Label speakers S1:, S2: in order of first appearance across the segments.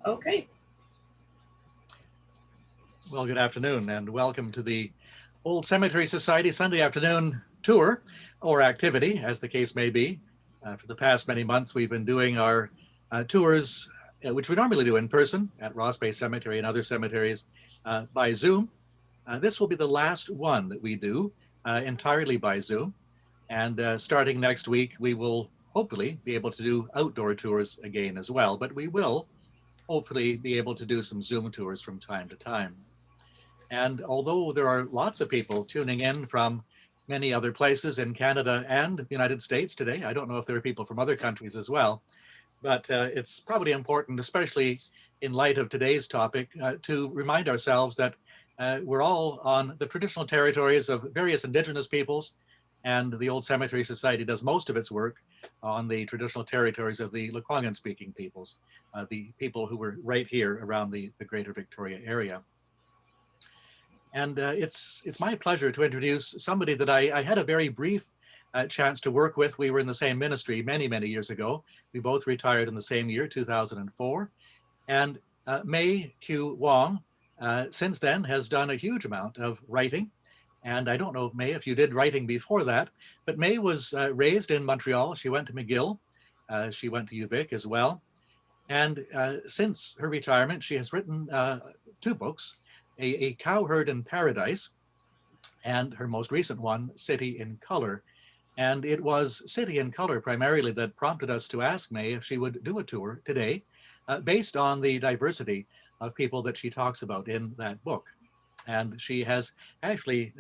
S1: Okay.
S2: Well, good afternoon and welcome to the Old Cemetery Society Sunday afternoon tour or activity, as the case may be. For the past many months, we've been doing our tours, which we normally do in person at Ross Bay Cemetery and other cemeteries by Zoom. This will be the last one that we do entirely by Zoom. And starting next week, we will hopefully be able to do outdoor tours again as well, but we will hopefully be able to do some Zoom tours from time to time. And although there are lots of people tuning in from many other places in Canada and the United States today, I don't know if there are people from other countries as well, but it's probably important, especially in light of today's topic, to remind ourselves that we're all on the traditional territories of various Indigenous peoples, and the Old Cemetery Society does most of its work on the traditional territories of the Lekwungen-speaking peoples, the people who were right here around the Greater Victoria area. And it's my pleasure to introduce somebody that I had a very brief chance to work with. We were in the same ministry many years ago. We both retired in the same year, 2004. And May Q Wong, since then, has done a huge amount of writing. And I don't know, May, if you did writing before that, but May was raised in Montreal. She went to McGill. She went to UVic as well. And since her retirement, she has written two books, a Cowherd in Paradise, and her most recent one, City in Color. And it was City in Color primarily that prompted us to ask May if she would do a tour today based on the diversity of people that she talks about in that book. And she has actually,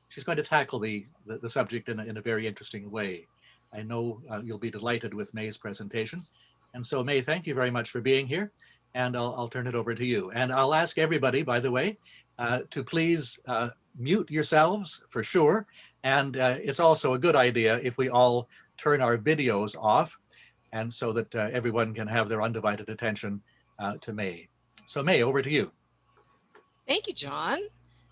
S2: she's going to tackle the subject in a very interesting way. I know you'll be delighted with May's presentation. And so May, thank you very much for being here. And I'll turn it over to you. And I'll ask everybody, by the way, to please mute yourselves for sure. And it's also a good idea if we all turn our videos off, and so that everyone can have their undivided attention to May. So May, over to you.
S3: Thank you, John.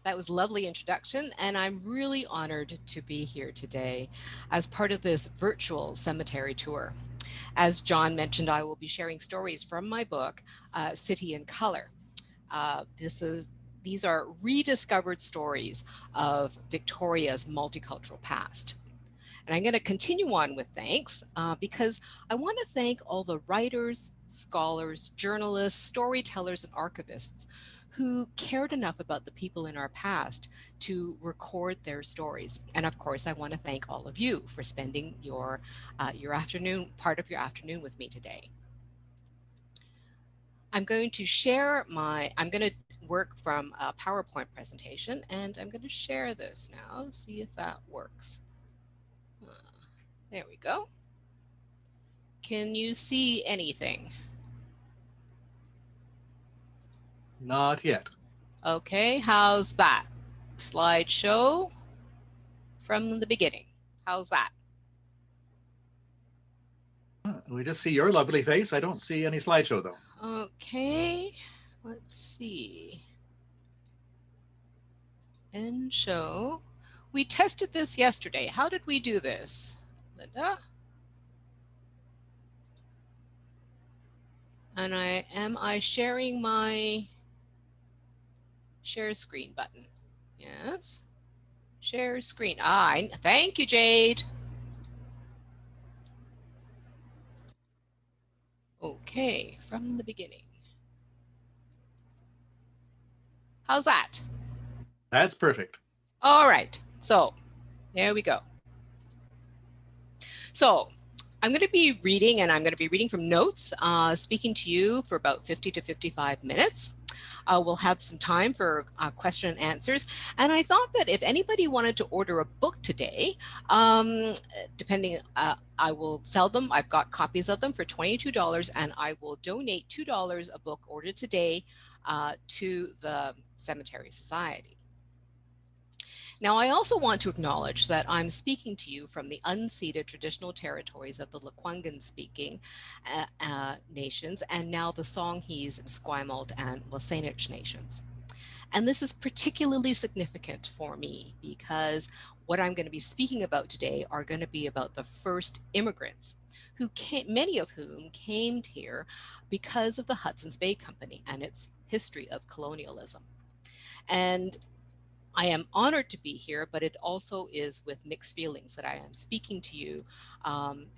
S3: That was a lovely introduction, and I'm really honored to be here today as part of this virtual cemetery tour. As John mentioned, I will be sharing stories from my book, City in Color. These are rediscovered stories of Victoria's multicultural past. And I'm going to continue on with thanks because I want to thank all the writers, scholars, journalists, storytellers, and archivists who cared enough about the people in our past to record their stories. And of course, I want to thank all of you for spending your afternoon, part of your afternoon with me today. I'm going to work from a PowerPoint presentation, and I'm going to share this now, see if that works. There we go. Can you see anything?
S2: Not yet.
S3: Okay, how's that? Slideshow from the beginning. How's that?
S2: We just see your lovely face. I don't see any slideshow though.
S3: Okay, let's see. End show. We tested this yesterday. How did we do this, Linda? And am I sharing my share screen button? Yes. Share screen. Thank you, Jade. Okay, from the beginning. How's that?
S2: That's perfect.
S3: All right, so there we go. So I'm going to be reading, and I'm going to be reading from notes, speaking to you for about 50 to 55 minutes. We'll have some time for question and answers. And I thought that if anybody wanted to order a book today, I will sell them. I've got copies of them for $22, and I will donate $2 a book ordered today to the Cemetery Society. Now, I also want to acknowledge that I'm speaking to you from the unceded traditional territories of the Lekwungen-speaking nations, and now the Songhees, Esquimalt, and Wasanich nations. And this is particularly significant for me because what I'm going to be speaking about today are going to be about the first immigrants who came, many of whom came here because of the Hudson's Bay Company and its history of colonialism. And I am honored to be here, but it also is with mixed feelings that I am speaking to you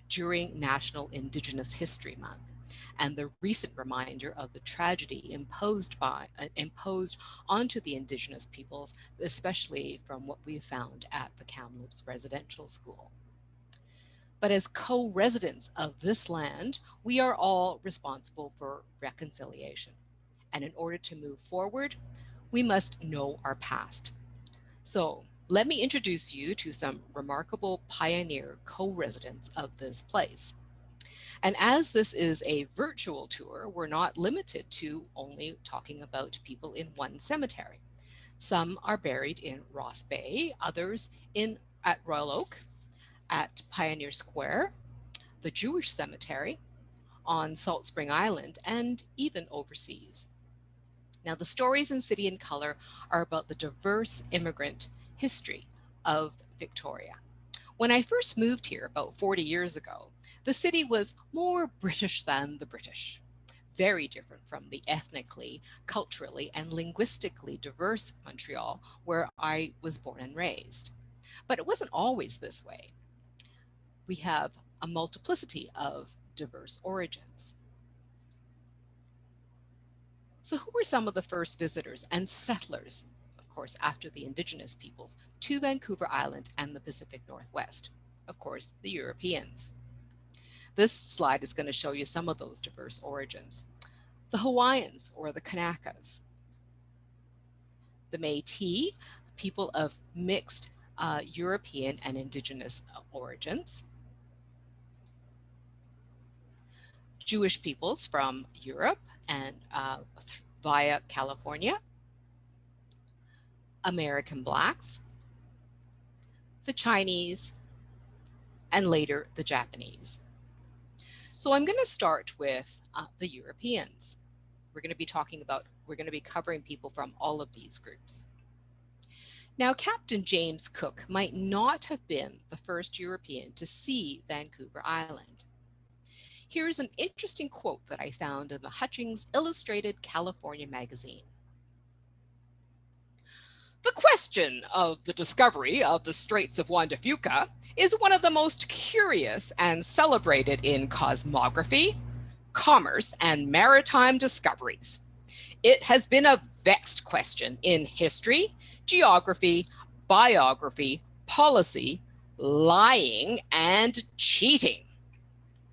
S3: during National Indigenous History Month and the recent reminder of the tragedy imposed onto the Indigenous peoples, especially from what we found at the Kamloops Residential School. But as co-residents of this land, we are all responsible for reconciliation. And in order to move forward, we must know our past. So let me introduce you to some remarkable pioneer co-residents of this place. And as this is a virtual tour, we're not limited to only talking about people in one cemetery. Some are buried in Ross Bay, others at Royal Oak, at Pioneer Square, the Jewish Cemetery, on Salt Spring Island, and even overseas. Now, the stories in City and Color are about the diverse immigrant history of Victoria. When I first moved here about 40 years ago, the city was more British than the British, very different from the ethnically, culturally, and linguistically diverse Montreal where I was born and raised. But it wasn't always this way. We have a multiplicity of diverse origins. So who were some of the first visitors and settlers, of course, after the Indigenous peoples, to Vancouver Island and the Pacific Northwest? Of course, the Europeans. This slide is going to show you some of those diverse origins. The Hawaiians, or the Kanakas. The Métis, people of mixed European and Indigenous origins. Jewish peoples from Europe and via California. American Blacks, the Chinese, and later the Japanese. So I'm going to start with the Europeans. We're going to be covering people from all of these groups. Now, Captain James Cook might not have been the first European to see Vancouver Island. Here's an interesting quote that I found in the Hutchings Illustrated California magazine. The question of the discovery of the Straits of Juan de Fuca is one of the most curious and celebrated in cosmography, commerce, and maritime discoveries. It has been a vexed question in history, geography, biography, policy, lying, and cheating.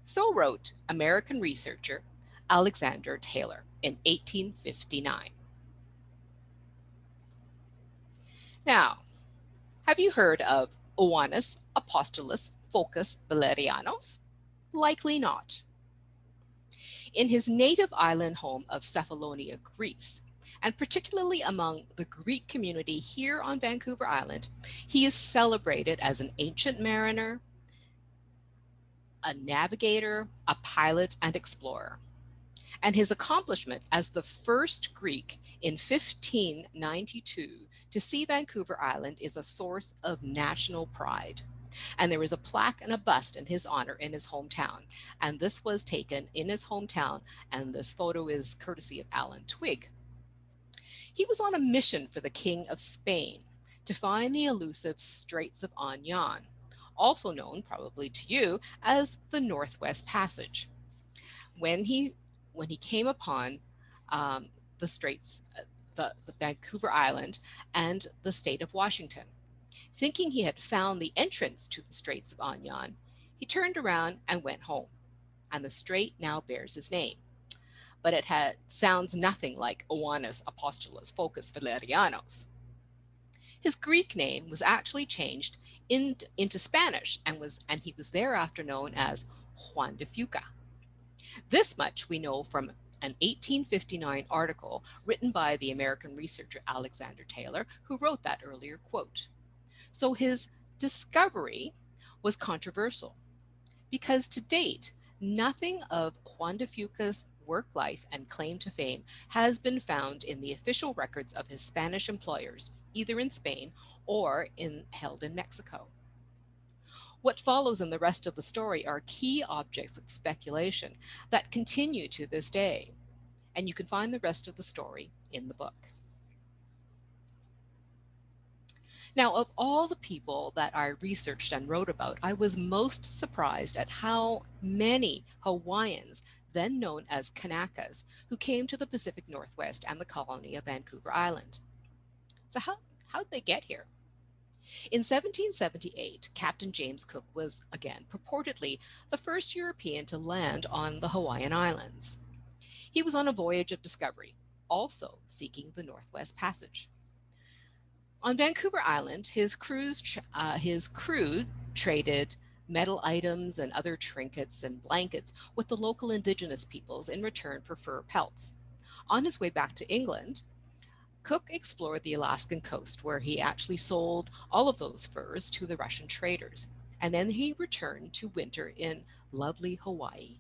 S3: So wrote American researcher Alexander Taylor in 1859. Now, have you heard of Oannes Apostolus Phocus Valerianos? Likely not. In his native island home of Cephalonia, Greece, and particularly among the Greek community here on Vancouver Island, he is celebrated as an ancient mariner, a navigator, a pilot, and explorer. And his accomplishment as the first Greek in 1592 to see Vancouver Island is a source of national pride. And there is a plaque and a bust in his honor in his hometown. And this was taken in his hometown, and this photo is courtesy of Alan Twigg. He was on a mission for the King of Spain to find the elusive Straits of Anian, also known probably to you as the Northwest Passage. When he came upon the Straits, the Vancouver Island and the state of Washington, thinking he had found the entrance to the Straits of Anian, he turned around and went home, and the strait now bears his name. But it sounds nothing like Oannes Apostolus Phocus Valerianos. His Greek name was actually changed into Spanish, and he was thereafter known as Juan de Fuca. This much we know from an 1859 article written by the American researcher Alexander Taylor, who wrote that earlier quote. So his discovery was controversial because to date, Nothing of Juan de Fuca's work life and claim to fame has been found in the official records of his Spanish employers, either in Spain or held in Mexico. What follows in the rest of the story are key objects of speculation that continue to this day, and you can find the rest of the story in the book. Now, of all the people that I researched and wrote about, I was most surprised at how many Hawaiians, then known as Kanakas, who came to the Pacific Northwest and the colony of Vancouver Island. So how'd they get here? In 1778, Captain James Cook was, again, purportedly the first European to land on the Hawaiian Islands. He was on a voyage of discovery, also seeking the Northwest Passage. On Vancouver Island, his crew traded metal items and other trinkets and blankets with the local indigenous peoples in return for fur pelts. On his way back to England, Cook explored the Alaskan coast, where he actually sold all of those furs to the Russian traders, and then he returned to winter in lovely Hawaii.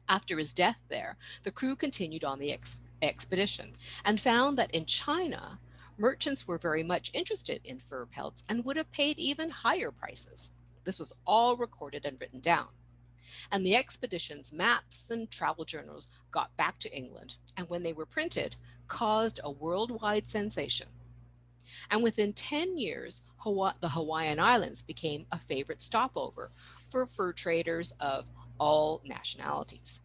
S3: After his death there, the crew continued on the expedition and found that in China, merchants were very much interested in fur pelts and would have paid even higher prices. This was all recorded and written down. And the expedition's maps and travel journals got back to England, and when they were printed, caused a worldwide sensation. And within 10 years, the Hawaiian Islands became a favorite stopover for fur traders of all nationalities.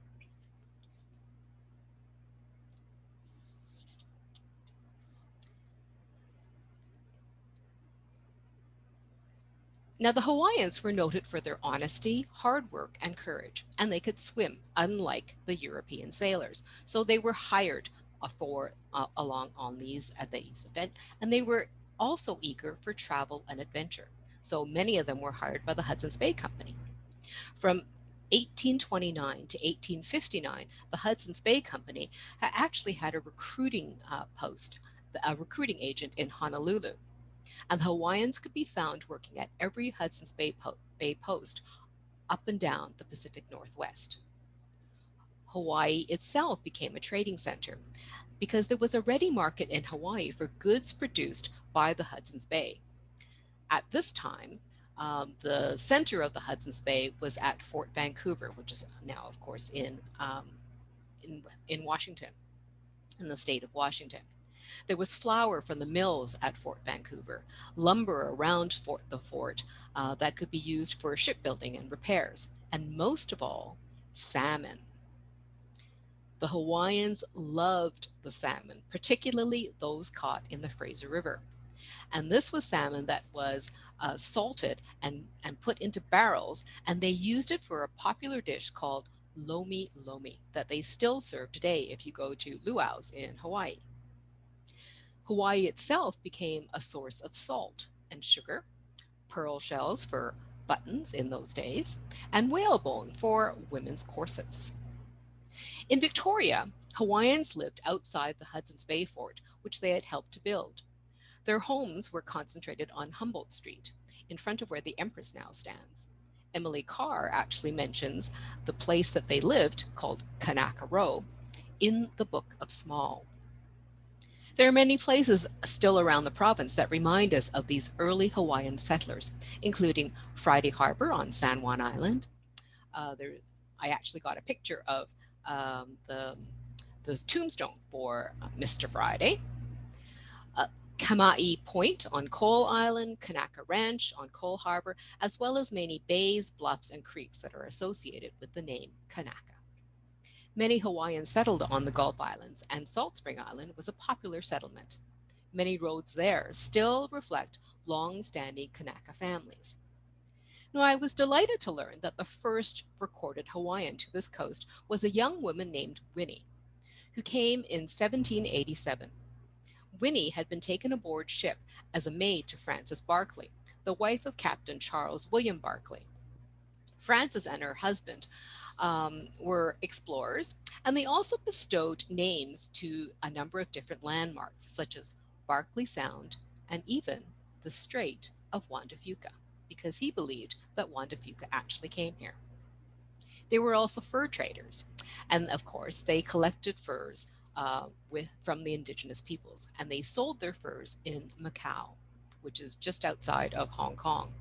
S3: Now, the Hawaiians were noted for their honesty, hard work, and courage, and they could swim, unlike the European sailors. So they were hired for along on these events, and they were also eager for travel and adventure. So many of them were hired by the Hudson's Bay Company. From 1829 to 1859, the Hudson's Bay Company actually had a recruiting a recruiting agent in Honolulu, and the Hawaiians could be found working at every Hudson's Bay post up and down the Pacific Northwest. Hawaii itself became a trading center because there was a ready market in Hawaii for goods produced by the Hudson's Bay. At this time, the center of the Hudson's Bay was at Fort Vancouver, which is now, of course, in Washington, in the state of Washington. There was flour from the mills at Fort Vancouver, lumber around the fort that could be used for shipbuilding and repairs, and most of all, salmon. The Hawaiians loved the salmon, particularly those caught in the Fraser River. And this was salmon that was salted and put into barrels, and they used it for a popular dish called lomi lomi that they still serve today if you go to luau's in Hawaii. Hawaii itself became a source of salt and sugar, pearl shells for buttons in those days, and whalebone for women's corsets. In Victoria, Hawaiians lived outside the Hudson's Bay Fort, which they had helped to build. Their homes were concentrated on Humboldt Street, in front of where the Empress now stands. Emily Carr actually mentions the place that they lived, called Kanaka Row, in the Book of Small. There are many places still around the province that remind us of these early Hawaiian settlers, including Friday Harbor on San Juan Island. I actually got a picture of the tombstone for Mr. Friday. Kamai Point on Coal Island, Kanaka Ranch on Coal Harbor, as well as many bays, bluffs, and creeks that are associated with the name Kanaka. Many Hawaiians settled on the Gulf Islands, and Salt Spring Island was a popular settlement. Many roads there still reflect long-standing Kanaka families. Now, I was delighted to learn that the first recorded Hawaiian to this coast was a young woman named Winnie, who came in 1787. Winnie had been taken aboard ship as a maid to Frances Barclay, the wife of Captain Charles William Barclay. Frances and her husband were explorers, and they also bestowed names to a number of different landmarks, such as Barclay Sound and even the Strait of Juan de Fuca, because he believed that Juan de Fuca actually came here. They were also fur traders. And of course, they collected furs from the indigenous peoples, and they sold their furs in Macau, which is just outside of Hong Kong.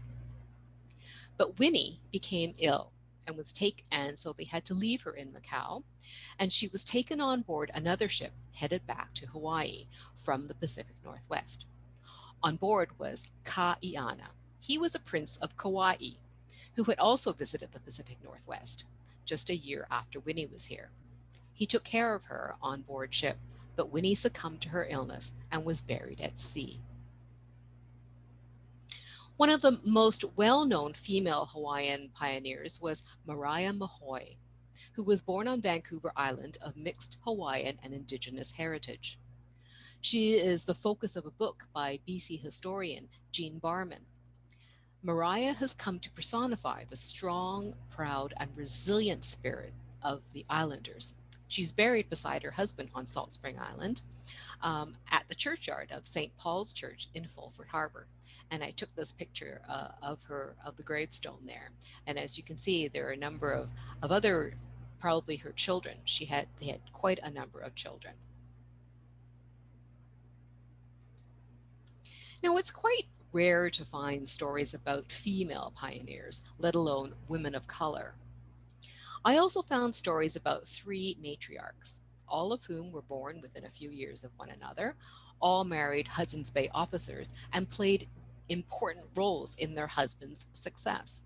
S3: But Winnie became ill and so they had to leave her in Macau, and she was taken on board another ship headed back to Hawaii from the Pacific Northwest. On board was Kaiana. He was a prince of Kauai who had also visited the Pacific Northwest just a year after Winnie was here. He took care of her on board ship, but Winnie succumbed to her illness and was buried at sea. One of the most well-known female Hawaiian pioneers was Maria Mahoy, who was born on Vancouver Island of mixed Hawaiian and Indigenous heritage. She is the focus of a book by BC historian Jean Barman. Mariah has come to personify the strong, proud, and resilient spirit of the islanders. She's buried beside her husband on Salt Spring Island at the churchyard of St. Paul's Church in Fulford Harbor. And I took this picture of the gravestone there. And as you can see, there are a number of other, probably her children. They had quite a number of children. Now, it's quite rare to find stories about female pioneers, let alone women of color. I also found stories about three matriarchs, all of whom were born within a few years of one another, all married Hudson's Bay officers, and played important roles in their husbands' success.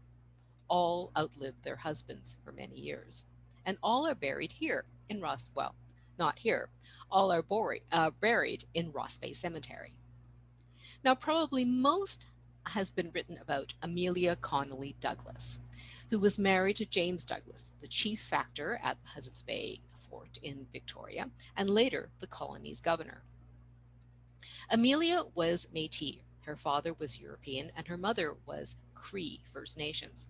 S3: All outlived their husbands for many years. And all are buried here in well, not here. All are buried in Ross Bay Cemetery. Now, probably most has been written about Amelia Connolly Douglas, who was married to James Douglas, the chief factor at the Hudson's Bay Fort in Victoria, and later the colony's governor. Amelia was Métis. Her father was European, and her mother was Cree First Nations.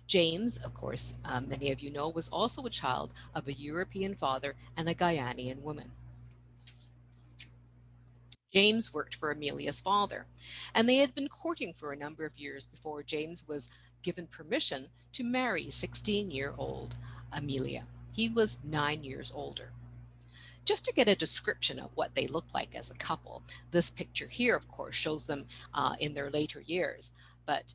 S3: James, of course, many of you know, was also a child of a European father and a Guyanian woman. James worked for Amelia's father, and they had been courting for a number of years before James was given permission to marry 16-year-old Amelia. He was 9 years older. Just to get a description of what they look like as a couple, this picture here, of course, shows them in their later years, but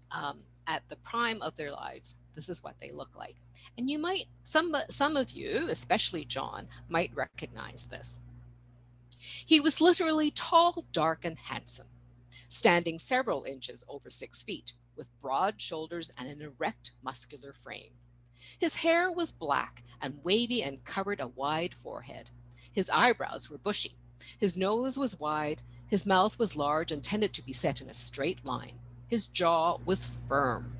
S3: at the prime of their lives, this is what they look like. And you might, some of you, especially John, might recognize this. He was literally tall, dark, and handsome, standing several inches over 6 feet, with broad shoulders and an erect, muscular frame. His hair was black and wavy and covered a wide forehead. His eyebrows were bushy. His nose was wide. His mouth was large and tended to be set in a straight line. His jaw was firm.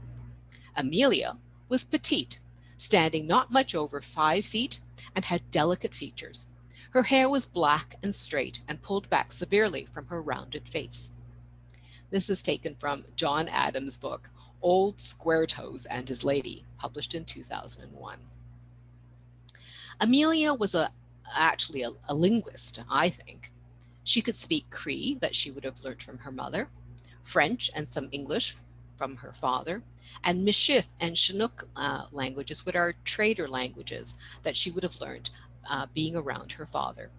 S3: Amelia was petite, standing not much over 5 feet, and had delicate features. Her hair was black and straight and pulled back severely from her rounded face. This is taken from John Adams' book, Old Square Toes and His Lady, published in 2001. Amelia was actually a linguist, I think. She could speak Cree, that she would have learned from her mother, French and some English from her father, and Michif and Chinook languages, which are trader languages that she would have learned being around her father.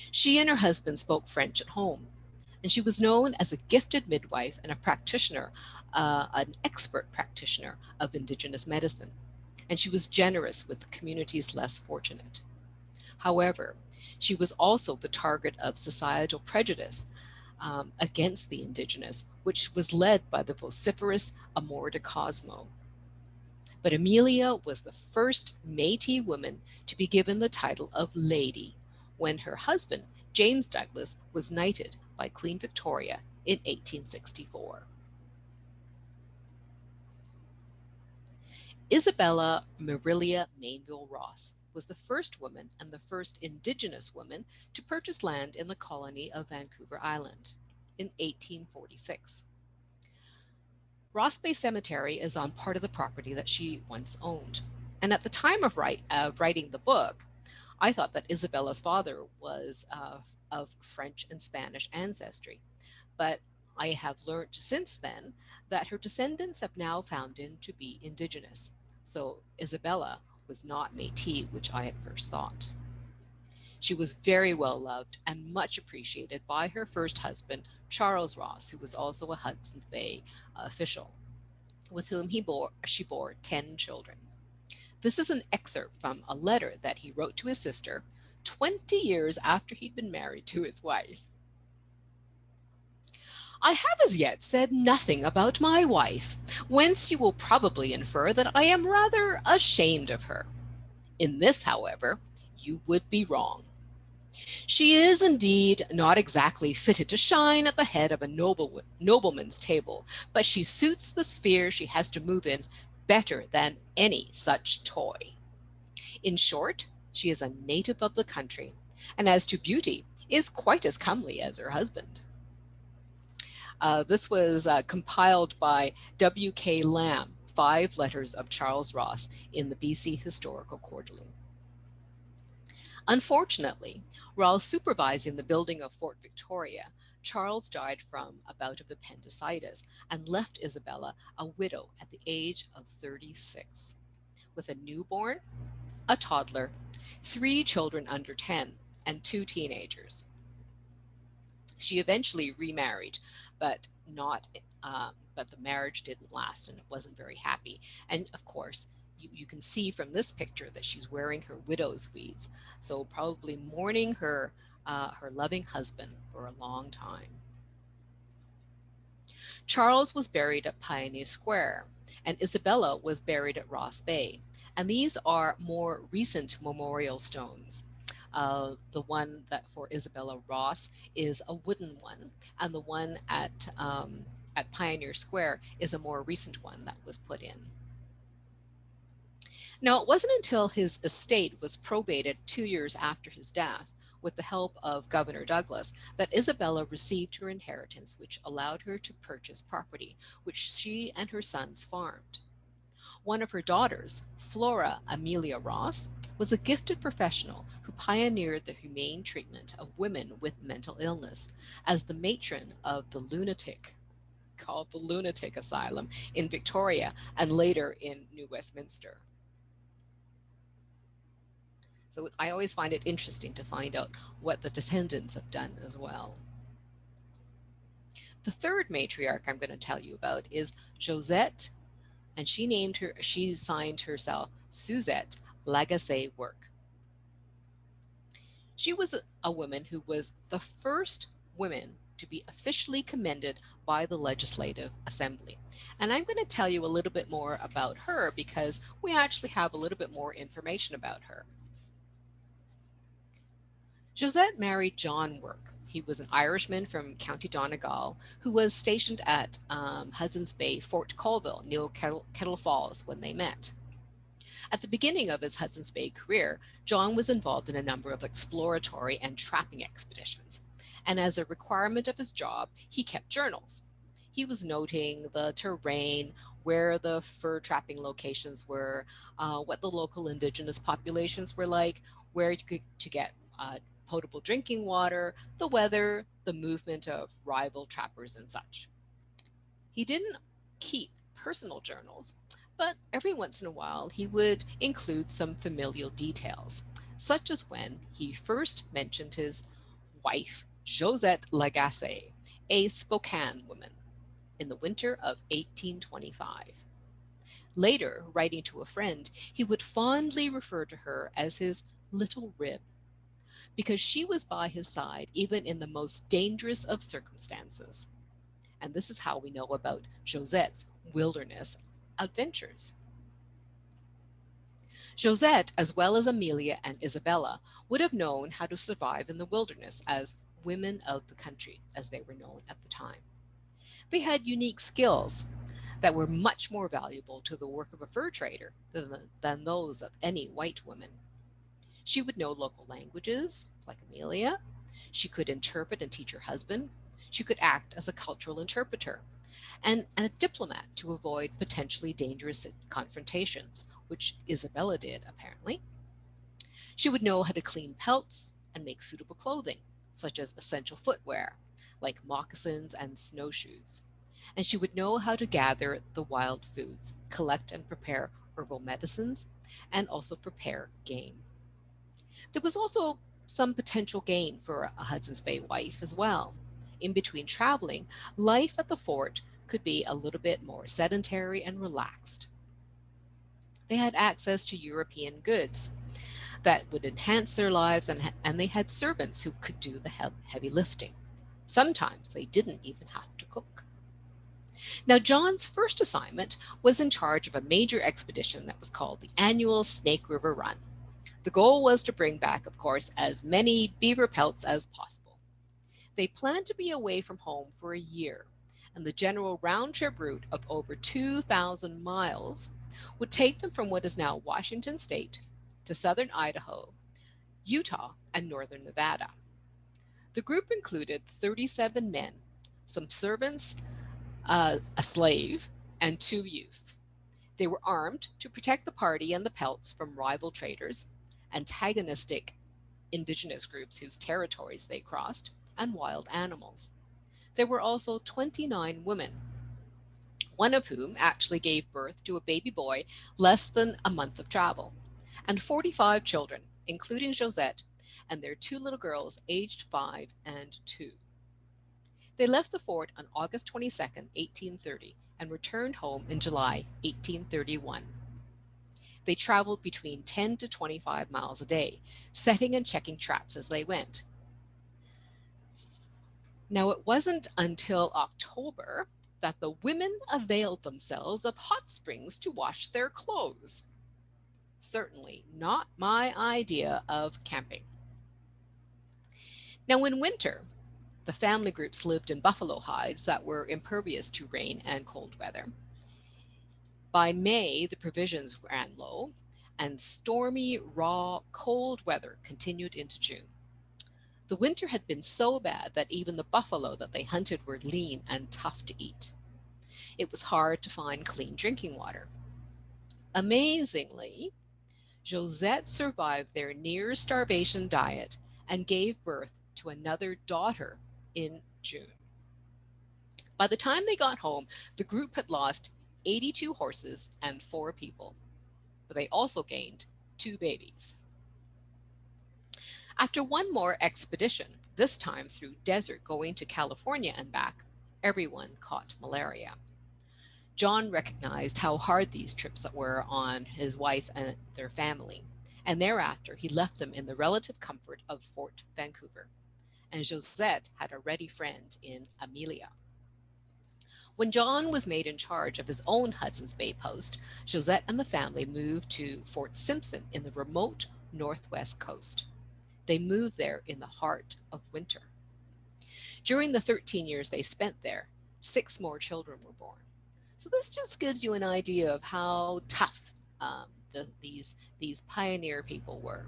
S3: She and her husband spoke French at home, and she was known as a gifted midwife and a practitioner, an expert practitioner of Indigenous medicine, and she was generous with communities less fortunate. However, she was also the target of societal prejudice against the Indigenous, which was led by the vociferous Amor de Cosmo. But Amelia was the first Métis woman to be given the title of Lady when her husband, James Douglas, was knighted by Queen Victoria in 1864. Isabella Marilia Mainville Ross was the first woman and the first Indigenous woman to purchase land in the colony of Vancouver Island in 1846. Ross Bay Cemetery is on part of the property that she once owned. And at the time of writing the book, I thought that Isabella's father was of French and Spanish ancestry. But I have learned since then that her descendants have now found him to be Indigenous. So Isabella was not Métis, which I at first thought. She was very well loved and much appreciated by her first husband, Charles Ross, who was also a Hudson's Bay official, with whom she bore 10 children. This is an excerpt from a letter that he wrote to his sister 20 years after he'd been married to his wife. I have as yet said nothing about my wife, whence you will probably infer that I am rather ashamed of her. In this, however, you would be wrong. She is indeed not exactly fitted to shine at the head of a nobleman's table, but she suits the sphere she has to move in better than any such toy. In short, she is a native of the country, and as to beauty, is quite as comely as her husband. This was compiled by W.K. Lamb, 5 Letters of Charles Ross, in the BC Historical Quarterly. Unfortunately, while supervising the building of Fort Victoria, Charles died from a bout of appendicitis and left Isabella a widow at the age of 36, with a newborn, a toddler, 3 children under 10, and 2 teenagers. She eventually remarried, but the marriage didn't last, and it wasn't very happy. And of course, you can see from this picture that she's wearing her widow's weeds, so probably mourning her loving husband for a long time. Charles was buried at Pioneer Square, and Isabella was buried at Ross Bay. And these are more recent memorial stones. The one that for Isabella Ross is a wooden one, and the one at Pioneer Square is a more recent one that was put in. Now, it wasn't until his estate was probated 2 years after his death, with the help of Governor Douglas, that Isabella received her inheritance, which allowed her to purchase property, which she and her sons farmed. One of her daughters, Flora Amelia Ross, was a gifted professional who pioneered the humane treatment of women with mental illness as the matron of the lunatic asylum in Victoria and later in New Westminster. So I always find it interesting to find out what the descendants have done as well. The third matriarch I'm going to tell you about is Josette, and she signed herself Suzette Lagacé Work. She was a woman who was the first woman to be officially commended by the Legislative Assembly. And I'm going to tell you a little bit more about her because we actually have a little bit more information about her. Josette married John Work. He was an Irishman from County Donegal who was stationed at Hudson's Bay, Fort Colville, near Kettle Falls when they met. At the beginning of his Hudson's Bay career, John was involved in a number of exploratory and trapping expeditions. And as a requirement of his job, he kept journals. He was noting the terrain, where the fur trapping locations were, what the local indigenous populations were like, where to get potable drinking water, the weather, the movement of rival trappers and such. He didn't keep personal journals, but every once in a while he would include some familial details, such as when he first mentioned his wife, Josette Lagacé, a Spokane woman, in the winter of 1825. Later, writing to a friend, he would fondly refer to her as his little rib, because she was by his side even in the most dangerous of circumstances. And this is how we know about Josette's wilderness adventures. Josette, as well as Amelia and Isabella, would have known how to survive in the wilderness as women of the country, as they were known at the time. They had unique skills that were much more valuable to the work of a fur trader than those of any white woman. She would know local languages, like Amelia. She could interpret and teach her husband. She could act as a cultural interpreter and a diplomat to avoid potentially dangerous confrontations, which Isabella did, apparently. She would know how to clean pelts and make suitable clothing, such as essential footwear, like moccasins and snowshoes. And she would know how to gather the wild foods, collect and prepare herbal medicines, and also prepare game. There was also some potential gain for a Hudson's Bay wife as well. In between traveling, life at the fort could be a little bit more sedentary and relaxed. They had access to European goods that would enhance their lives, and they had servants who could do the heavy lifting. Sometimes they didn't even have to cook. Now, John's first assignment was in charge of a major expedition that was called the annual Snake River Run. The goal was to bring back, of course, as many beaver pelts as possible. They planned to be away from home for a year, and the general round trip route of over 2,000 miles would take them from what is now Washington State to southern Idaho, Utah, and northern Nevada. The group included 37 men, some servants, a slave, and 2 youths. They were armed to protect the party and the pelts from rival traders, antagonistic indigenous groups whose territories they crossed, and wild animals. There were also 29 women, one of whom actually gave birth to a baby boy less than a month of travel, and 45 children, including Josette and their 2 little girls aged 5 and 2. They left the fort on August 22nd, 1830, and returned home in July 1831. They traveled between 10 to 25 miles a day, setting and checking traps as they went. Now, it wasn't until October that the women availed themselves of hot springs to wash their clothes. Certainly not my idea of camping. Now, in winter, the family groups lived in buffalo hides that were impervious to rain and cold weather. By May, the provisions ran low, and stormy, raw, cold weather continued into June. The winter had been so bad that even the buffalo that they hunted were lean and tough to eat. It was hard to find clean drinking water. Amazingly, Josette survived their near starvation diet and gave birth to another daughter in June. By the time they got home, the group had lost 82 horses and 4 people, but they also gained 2 babies. After one more expedition, this time through desert going to California and back, everyone caught malaria. John recognized how hard these trips were on his wife and their family, and thereafter he left them in the relative comfort of Fort Vancouver, and Josette had a ready friend in Amelia. When John was made in charge of his own Hudson's Bay post, Josette and the family moved to Fort Simpson in the remote northwest coast. They moved there in the heart of winter. During the 13 years they spent there, 6 more children were born. So this just gives you an idea of how tough these pioneer people were.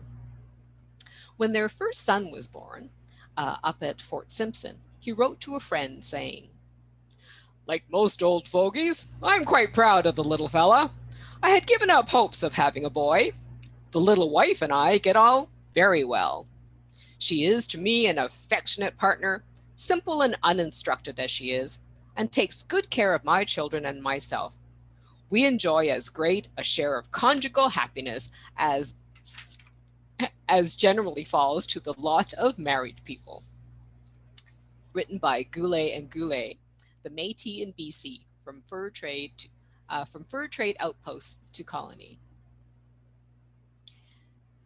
S3: When their first son was born, up at Fort Simpson, he wrote to a friend saying, "Like most old fogies, I'm quite proud of the little fella. I had given up hopes of having a boy. The little wife and I get on very well. She is to me an affectionate partner, simple and uninstructed as she is, and takes good care of my children and myself. We enjoy as great a share of conjugal happiness as generally falls to the lot of married people." Written by Goulet and Goulet, the Métis in BC, from fur trade outposts to colony.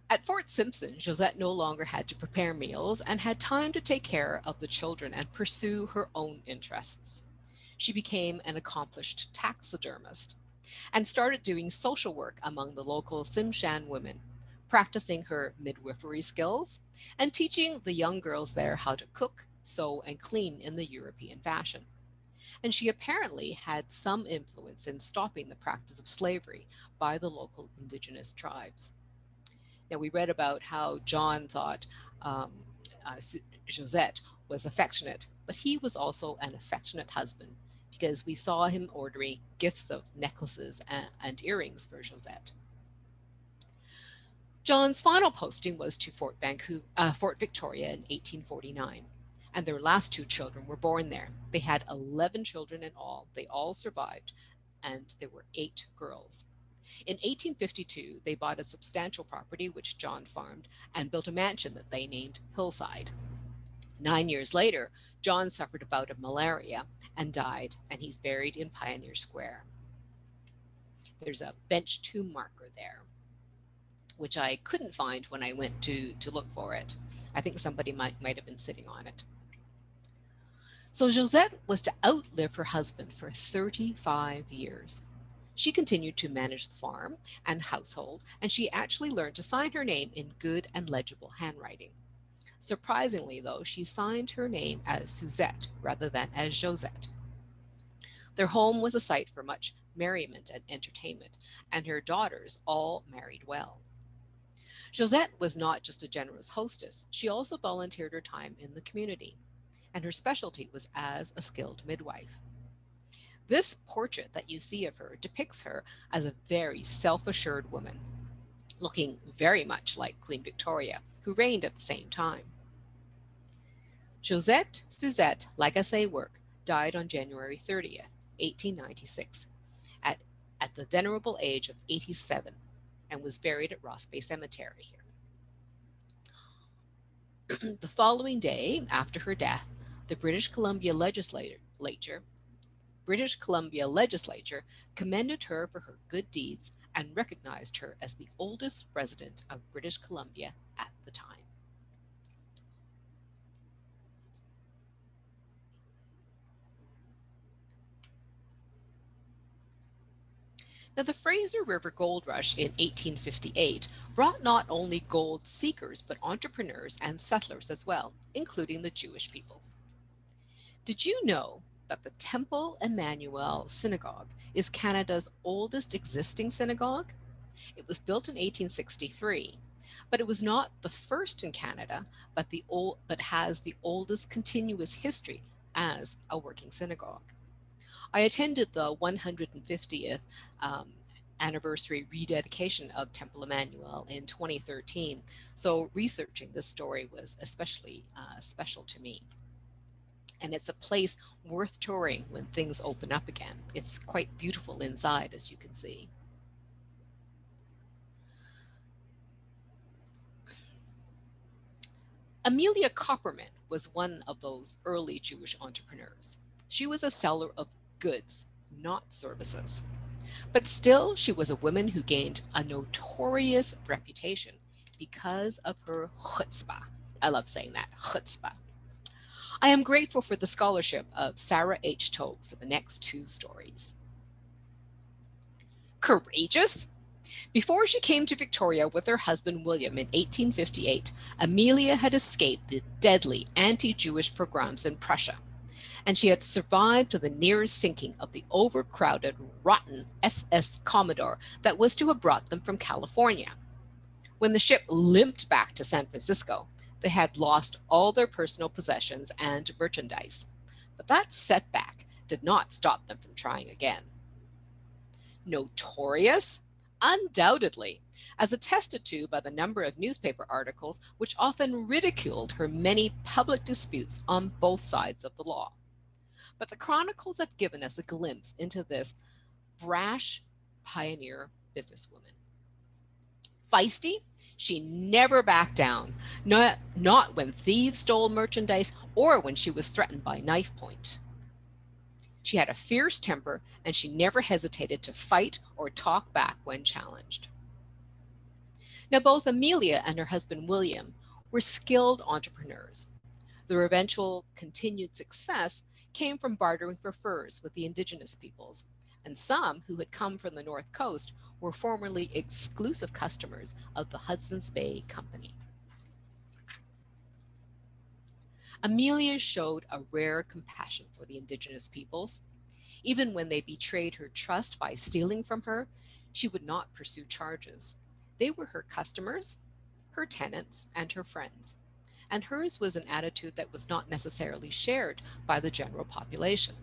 S3: At Fort Simpson, Josette no longer had to prepare meals and had time to take care of the children and pursue her own interests. She became an accomplished taxidermist and started doing social work among the local Tsimshian women, practicing her midwifery skills and teaching the young girls there how to cook, sew, and clean in the European fashion. And she apparently had some influence in stopping the practice of slavery by the local indigenous tribes. Now, we read about how John thought uh, Josette was affectionate, but he was also an affectionate husband because we saw him ordering gifts of necklaces and earrings for Josette. John's final posting was to Fort Victoria in 1849, and their last 2 children were born there. They had 11 children in all. They all survived, and there were 8 girls. In 1852, they bought a substantial property which John farmed and built a mansion that they named Hillside. 9 years later, John suffered a bout of malaria and died, and he's buried in Pioneer Square. There's a bench tomb marker there, which I couldn't find when I went to look for it. I think somebody might have been sitting on it. So Josette was to outlive her husband for 35 years. She continued to manage the farm and household, and she actually learned to sign her name in good and legible handwriting. Surprisingly, though, she signed her name as Suzette rather than as Josette. Their home was a site for much merriment and entertainment, and her daughters all married well. Josette was not just a generous hostess, she also volunteered her time in the community, and her specialty was as a skilled midwife. This portrait that you see of her depicts her as a very self-assured woman, looking very much like Queen Victoria, who reigned at the same time. Josette Suzette Lagacé Work died on January 30th, 1896, at, at the venerable age of 87, and was buried at Ross Bay Cemetery here. The following day, after her death, the British Columbia legislature commended her for her good deeds and recognized her as the oldest resident of British Columbia at the time. Now, the Fraser River Gold Rush in 1858 brought not only gold seekers, but entrepreneurs and settlers as well, including the Jewish peoples. Did you know that the Temple Emmanuel Synagogue is Canada's oldest existing synagogue? It was built in 1863, but it was not the first in Canada, but has the oldest continuous history as a working synagogue. I attended the 150th anniversary rededication of Temple Emmanuel in 2013, so researching this story was especially special to me. And it's a place worth touring when things open up again. It's quite beautiful inside, as you can see. Amelia Copperman was one of those early Jewish entrepreneurs. She was a seller of goods, not services. But still, she was a woman who gained a notorious reputation because of her chutzpah. I love saying that, chutzpah. I am grateful for the scholarship of Sarah H. Tobe for the next two stories. Courageous? Before she came to Victoria with her husband William in 1858, Amelia had escaped the deadly anti-Jewish pogroms in Prussia, and she had survived to the near sinking of the overcrowded, rotten SS Commodore that was to have brought them from California. When the ship limped back to San Francisco, they had lost all their personal possessions and merchandise. But that setback did not stop them from trying again. Notorious? Undoubtedly, as attested to by the number of newspaper articles which often ridiculed her many public disputes on both sides of the law. But the chronicles have given us a glimpse into this brash pioneer businesswoman. Feisty? She never backed down, not when thieves stole merchandise or when she was threatened by knife point. She had a fierce temper, and she never hesitated to fight or talk back when challenged. Now, both Amelia and her husband William were skilled entrepreneurs. Their eventual continued success came from bartering for furs with the indigenous peoples, and some who had come from the North Coast were formerly exclusive customers of the Hudson's Bay Company. Amelia showed a rare compassion for the indigenous peoples. Even when they betrayed her trust by stealing from her, she would not pursue charges. They were her customers, her tenants, and her friends, and hers was an attitude that was not necessarily shared by the general population.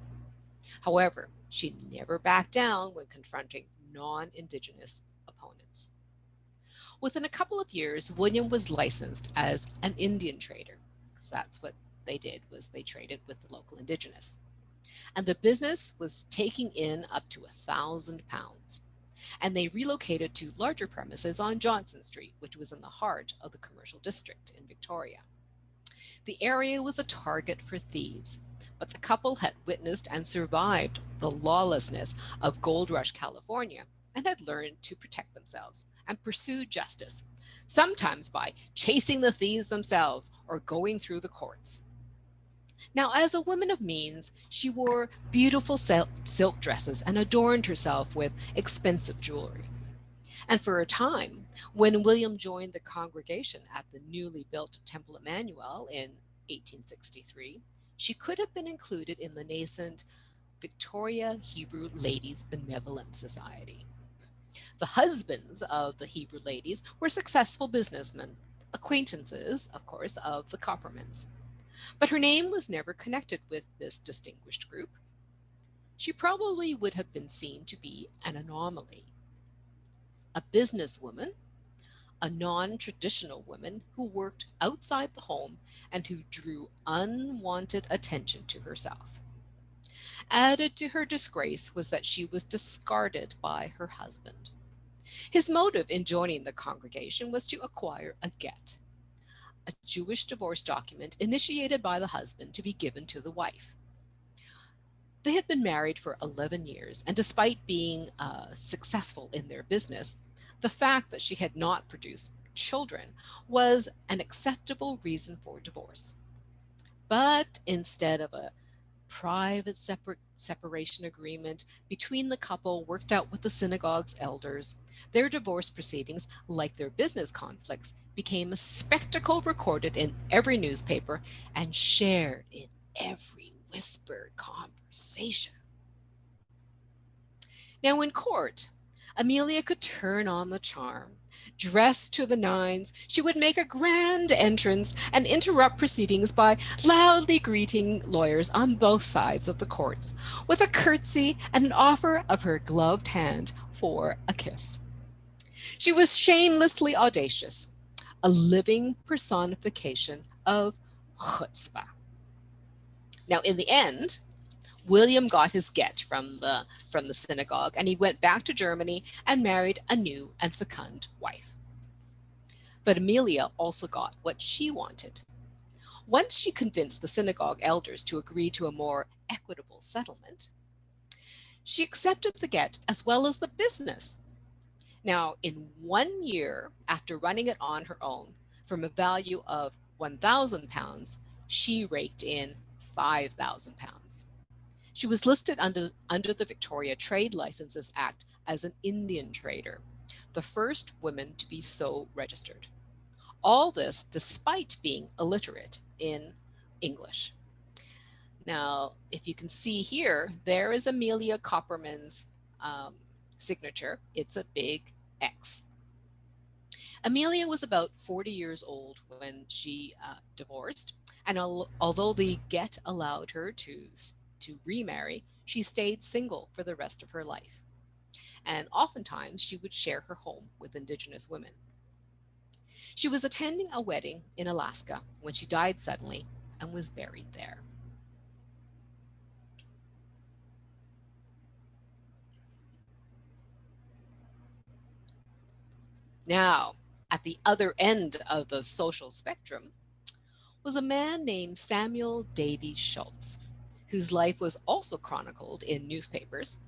S3: However, she never backed down when confronting non-Indigenous opponents. Within a couple of years, William was licensed as an Indian trader, because that's what they did, was they traded with the local Indigenous. And the business was taking in up to £1,000. and they relocated to larger premises on Johnson Street, which was in the heart of the commercial district in Victoria. The area was a target for thieves, but the couple had witnessed and survived the lawlessness of Gold Rush, California, and had learned to protect themselves and pursue justice, sometimes by chasing the thieves themselves or going through the courts. Now, as a woman of means, she wore beautiful silk dresses and adorned herself with expensive jewelry. And for a time, when William joined the congregation at the newly built Temple Emmanuel in 1863, she could have been included in the nascent Victoria Hebrew Ladies Benevolent Society. The husbands of the Hebrew ladies were successful businessmen, acquaintances, of course, of the Coppermans. But her name was never connected with this distinguished group. She probably would have been seen to be an anomaly, a businesswoman, a non-traditional woman who worked outside the home and who drew unwanted attention to herself. Added to her disgrace was that she was discarded by her husband. His motive in joining the congregation was to acquire a get, a Jewish divorce document initiated by the husband to be given to the wife. They had been married for 11 years, and despite being successful in their business, the fact that she had not produced children was an acceptable reason for divorce. But instead of a private separation agreement between the couple worked out with the synagogue's elders, their divorce proceedings, like their business conflicts, became a spectacle recorded in every newspaper and shared in every whispered conversation. Now, in court, Amelia could turn on the charm. Dressed to the nines, she would make a grand entrance and interrupt proceedings by loudly greeting lawyers on both sides of the courts with a curtsy and an offer of her gloved hand for a kiss. She was shamelessly audacious, a living personification of chutzpah. Now, in the end, William got his get from the synagogue, and he went back to Germany and married a new and fecund wife. But Amelia also got what she wanted. Once she convinced the synagogue elders to agree to a more equitable settlement, she accepted the get as well as the business. Now, in 1 year after running it on her own, from a value of £1,000, she raked in £5,000. She was listed under the Victoria Trade Licenses Act as an Indian trader, the first woman to be so registered. All this despite being illiterate in English. Now, if you can see here, there is Amelia Copperman's signature. It's a big X. Amelia was about 40 years old when she divorced, and although the get allowed her to remarry, she stayed single for the rest of her life. And oftentimes she would share her home with Indigenous women. She was attending a wedding in Alaska when she died suddenly and was buried there. Now, at the other end of the social spectrum was a man named Samuel Davies Schultz, whose life was also chronicled in newspapers,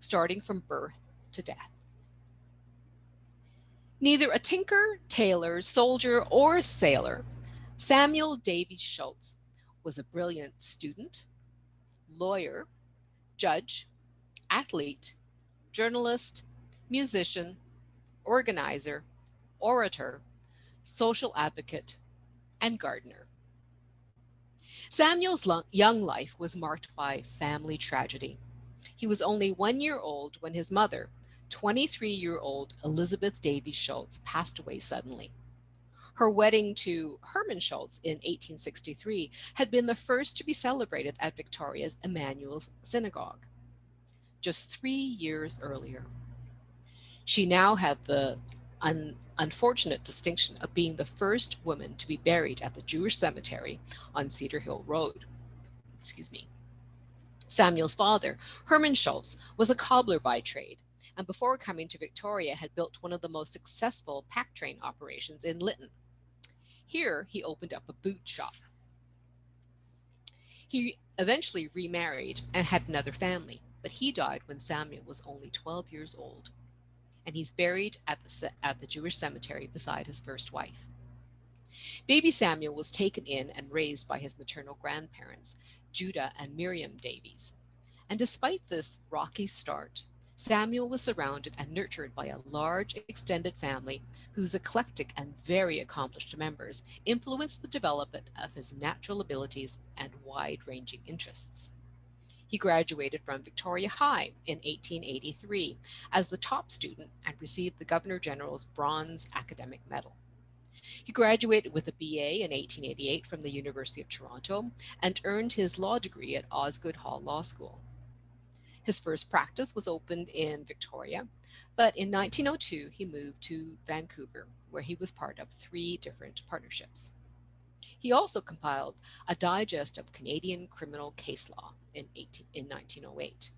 S3: starting from birth to death. Neither a tinker, tailor, soldier, or sailor, Samuel Davies Schultz was a brilliant student, lawyer, judge, athlete, journalist, musician, organizer, orator, social advocate, and gardener. Samuel's young life was marked by family tragedy. He was only 1 year old when his mother, 23-year-old Elizabeth Davies Schultz, passed away suddenly. Her wedding to Herman Schultz in 1863 had been the first to be celebrated at Victoria's Emmanuel Synagogue, just 3 years earlier. She now had the unfortunate distinction of being the first woman to be buried at the Jewish cemetery on Cedar Hill Road. Samuel's father, Herman Schultz, was a cobbler by trade, and before coming to Victoria had built one of the most successful pack train operations in Lytton. Here, he opened up a boot shop. He eventually remarried and had another family, but he died when Samuel was only 12 years old, and he's buried at the Jewish cemetery beside his first wife. Baby Samuel was taken in and raised by his maternal grandparents, Judah and Miriam Davies. And despite this rocky start, Samuel was surrounded and nurtured by a large extended family whose eclectic and very accomplished members influenced the development of his natural abilities and wide-ranging interests. He graduated from Victoria High in 1883 as the top student and received the Governor General's Bronze Academic Medal. He graduated with a BA in 1888 from the University of Toronto and earned his law degree at Osgoode Hall Law School. His first practice was opened in Victoria, but in 1902 he moved to Vancouver, where he was part of 3 different partnerships. He also compiled a digest of Canadian criminal case law in 1908.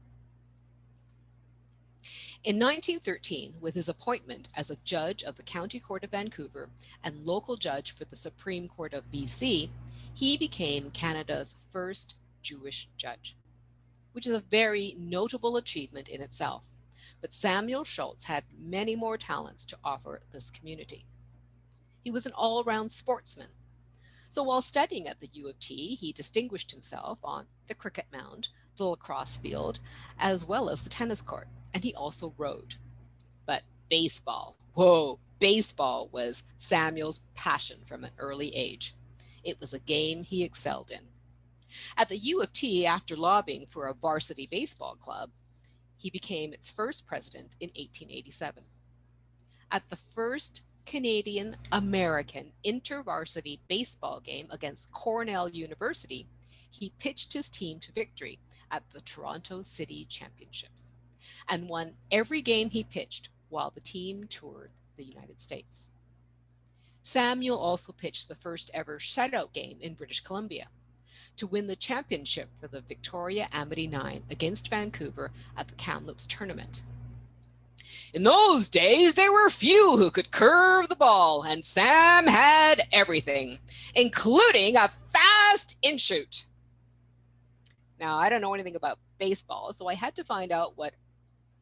S3: In 1913, with his appointment as a judge of the County Court of Vancouver and local judge for the Supreme Court of BC, he became Canada's first Jewish judge, which is a very notable achievement in itself. But Samuel Schultz had many more talents to offer this community. He was an all-round sportsman. So while studying at the U of T, he distinguished himself on the cricket mound, the lacrosse field, as well as the tennis court, and he also rowed. But baseball, baseball was Samuel's passion from an early age. It was a game he excelled in. At the U of T, after lobbying for a varsity baseball club, he became its first president in 1887. At the first Canadian-American intervarsity baseball game against Cornell University, he pitched his team to victory at the Toronto City Championships and won every game he pitched while the team toured the United States. Samuel also pitched the first ever shutout game in British Columbia to win the championship for the Victoria Amity Nine against Vancouver at the Kamloops tournament. In those days, there were few who could curve the ball, and Sam had everything, including a fast in-shoot. Now, I don't know anything about baseball, so I had to find out what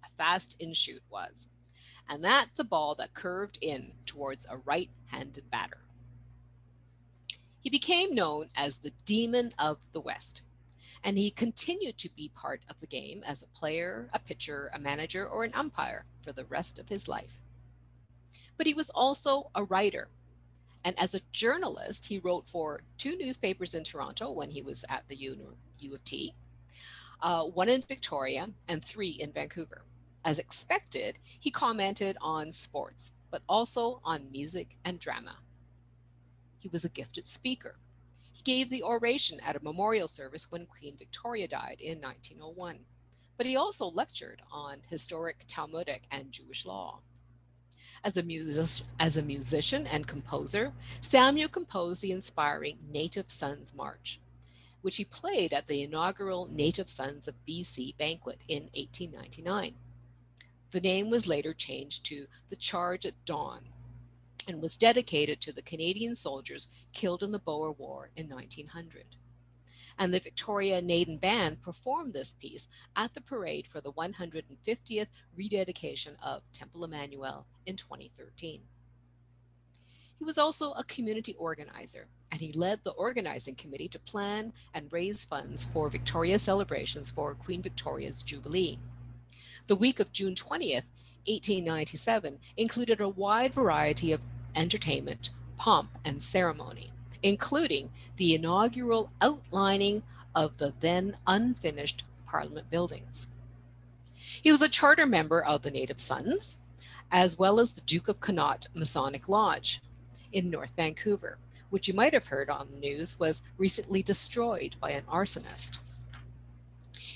S3: a fast in-shoot was. And that's a ball that curved in towards a right-handed batter. He became known as the Demon of the West, and he continued to be part of the game as a player, a pitcher, a manager, or an umpire for the rest of his life. But he was also a writer, and as a journalist, he wrote for 2 newspapers in Toronto when he was at the U of T, 1 in Victoria, and 3 in Vancouver. As expected, he commented on sports, but also on music and drama. He was a gifted speaker. He gave the oration at a memorial service when Queen Victoria died in 1901, but he also lectured on historic Talmudic and Jewish law. As a musician and composer, Samuel composed the inspiring Native Sons March, which he played at the inaugural Native Sons of BC banquet in 1899. The name was later changed to The Charge at Dawn and was dedicated to the Canadian soldiers killed in the Boer War in 1900. And the Victoria Naden Band performed this piece at the parade for the 150th rededication of Temple Emmanuel in 2013. He was also a community organizer, and he led the organizing committee to plan and raise funds for Victoria celebrations for Queen Victoria's Jubilee. The week of June 20th, 1897 included a wide variety of entertainment, pomp, and ceremony, including the inaugural outlining of the then unfinished Parliament buildings. He was a charter member of the Native Sons, as well as the Duke of Connaught Masonic Lodge in North Vancouver, which you might have heard on the news was recently destroyed by an arsonist.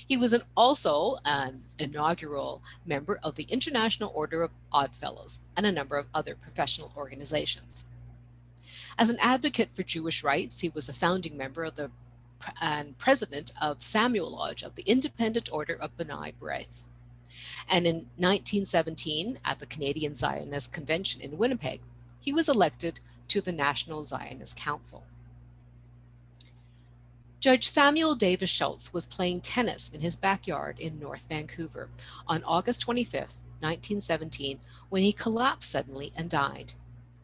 S3: He was also an inaugural member of the International Order of Oddfellows and a number of other professional organizations. As an advocate for Jewish rights, he was a founding member of and president of Samuel Lodge of the Independent Order of B'nai B'rith. And in 1917, at the Canadian Zionist Convention in Winnipeg, he was elected to the National Zionist Council. Judge Samuel Davis Schultz was playing tennis in his backyard in North Vancouver on August 25, 1917, when he collapsed suddenly and died.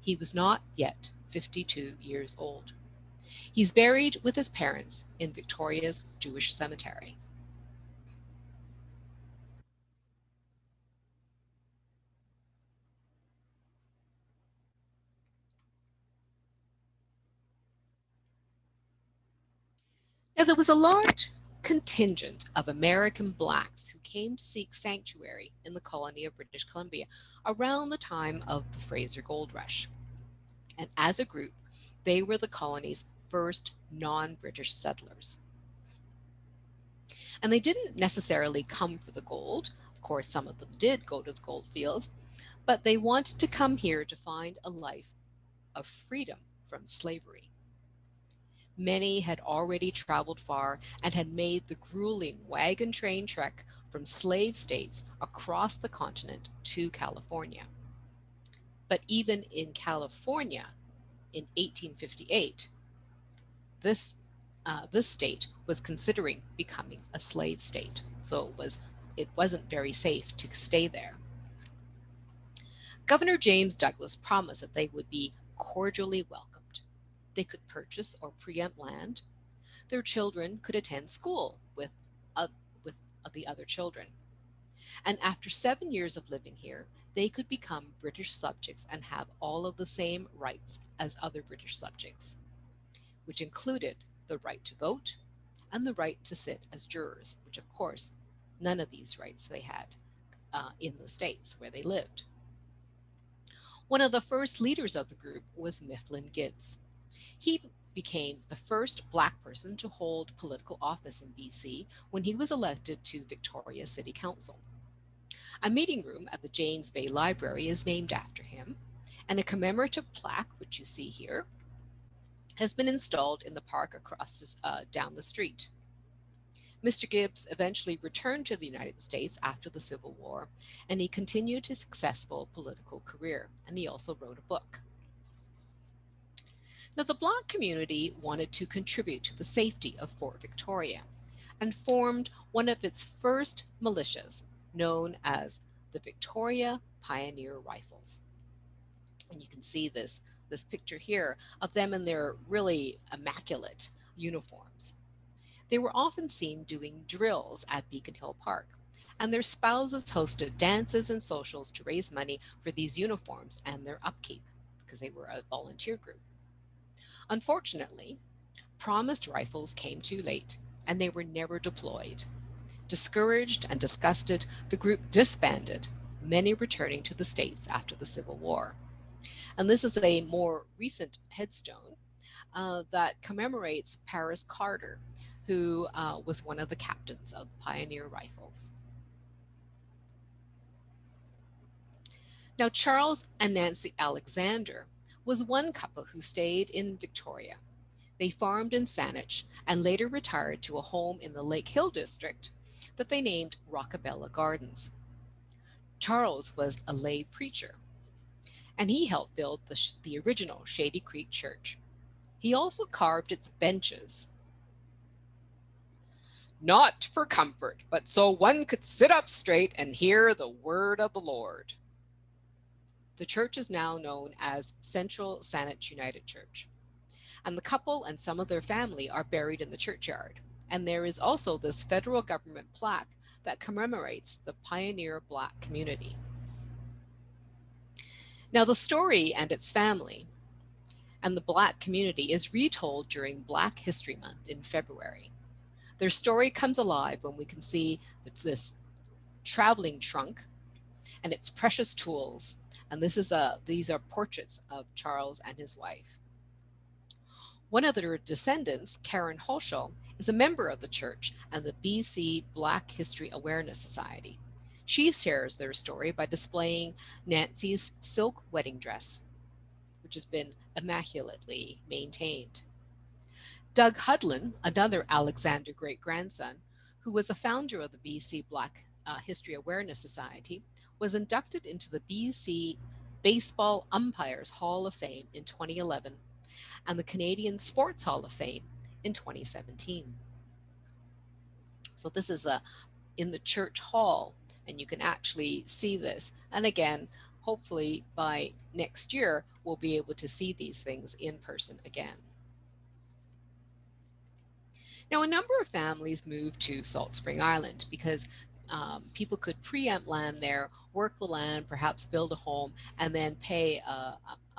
S3: He was not yet 52 years old. He's buried with his parents in Victoria's Jewish cemetery. Now, there was a large contingent of American blacks who came to seek sanctuary in the colony of British Columbia around the time of the Fraser Gold Rush. And as a group, they were the colony's first non-British settlers. And they didn't necessarily come for the gold. Of course, some of them did go to the gold fields, but they wanted to come here to find a life of freedom from slavery. Many had already traveled far and had made the grueling wagon train trek from slave states across the continent to California. But even in California in 1858, this state was considering becoming a slave state. So it wasn't very safe to stay there. Governor James Douglas promised that they would be cordially welcomed. They could purchase or preempt land. Their children could attend school with the other children. And after 7 years of living here, they could become British subjects and have all of the same rights as other British subjects, which included the right to vote and the right to sit as jurors, which of course, none of these rights they had in the States where they lived. One of the first leaders of the group was Mifflin Gibbs. He became the first Black person to hold political office in BC when he was elected to Victoria City Council. A meeting room at the James Bay Library is named after him, and a commemorative plaque, which you see here, has been installed in the park down the street. Mr. Gibbs eventually returned to the United States after the Civil War, and he continued his successful political career, and he also wrote a book. Now, the Black community wanted to contribute to the safety of Fort Victoria and formed one of its first militias, known as the Victoria Pioneer Rifles. And you can see this picture here of them in their really immaculate uniforms. They were often seen doing drills at Beacon Hill Park, and their spouses hosted dances and socials to raise money for these uniforms and their upkeep, because they were a volunteer group. Unfortunately, promised rifles came too late, and they were never deployed. Discouraged and disgusted, the group disbanded, many returning to the States after the Civil War. And this is a more recent headstone that commemorates Paris Carter, who was one of the captains of Pioneer Rifles. Now, Charles and Nancy Alexander was one couple who stayed in Victoria. They farmed in Saanich and later retired to a home in the Lake Hill district that they named Rockabella Gardens. Charles was a lay preacher, and he helped build the original Shady Creek Church. He also carved its benches, not for comfort, but so one could sit up straight and hear the word of the Lord. The church is now known as Central Saanich United Church, and the couple and some of their family are buried in the churchyard. And there is also this federal government plaque that commemorates the pioneer Black community. Now, the story and its family and the Black community is retold during Black History Month in February. Their story comes alive when we can see this traveling trunk and its precious tools. And these are portraits of Charles and his wife. One of their descendants, Karen Holschel, is a member of the church and the BC Black History Awareness Society. She shares their story by displaying Nancy's silk wedding dress, which has been immaculately maintained. Doug Hudlin, another Alexander great-grandson, who was a founder of the BC Black History Awareness Society, was inducted into the BC Baseball Umpires Hall of Fame in 2011 and the Canadian Sports Hall of Fame in 2017. So this is in the church hall, and you can actually see this. And again, hopefully by next year, we'll be able to see these things in person again. Now, a number of families moved to Salt Spring Island because people could preempt land there, work the land, perhaps build a home, and then pay a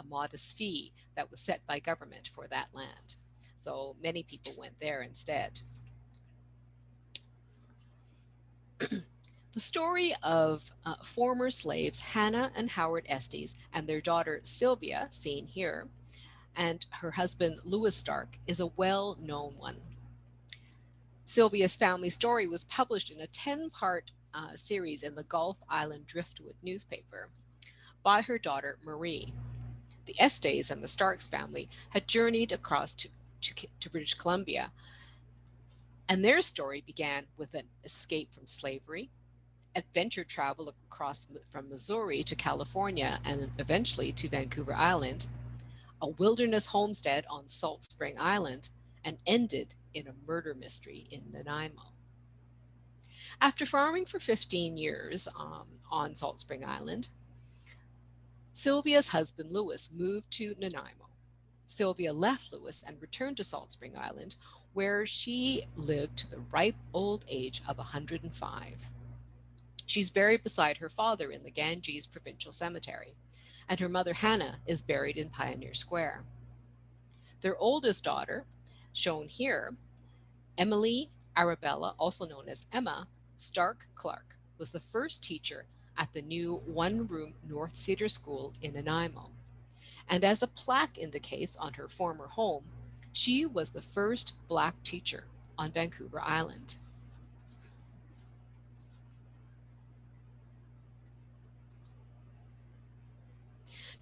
S3: modest fee that was set by government for that land. So many people went there instead. The story of former slaves Hannah and Howard Estes and their daughter Sylvia, seen here, and her husband Louis Stark is a well-known one. Sylvia's family story was published in a 10-part series in the Gulf Island Driftwood newspaper by her daughter Marie. The Estes and the Starks family had journeyed across to British Columbia, and their story began with an escape from slavery, adventure travel across from Missouri to California and eventually to Vancouver Island, a wilderness homestead on Salt Spring Island, and ended in a murder mystery in Nanaimo. After farming for 15 years on Salt Spring Island, Sylvia's husband Louis moved to Nanaimo. Sylvia left Louis and returned to Salt Spring Island, where she lived to the ripe old age of 105. She's buried beside her father in the Ganges Provincial Cemetery, and her mother Hannah is buried in Pioneer Square. Their oldest daughter, shown here, Emily Arabella, also known as Emma Stark Clark, was the first teacher at the new one-room North Cedar School in Nanaimo. And as a plaque indicates on her former home, she was the first Black teacher on Vancouver Island.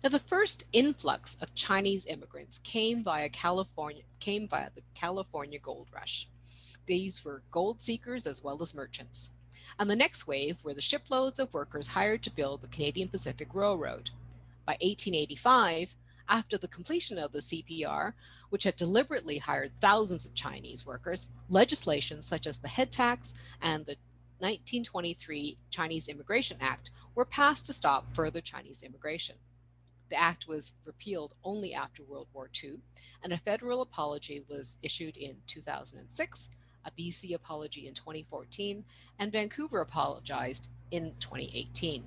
S3: Now, the first influx of Chinese immigrants came via the California Gold Rush. These were gold seekers as well as merchants. And the next wave were the shiploads of workers hired to build the Canadian Pacific Railroad. By 1885, after the completion of the CPR, which had deliberately hired thousands of Chinese workers, legislation such as the head tax and the 1923 Chinese Immigration Act were passed to stop further Chinese immigration. The act was repealed only after World War II, and a federal apology was issued in 2006, a BC apology in 2014, and Vancouver apologized in 2018.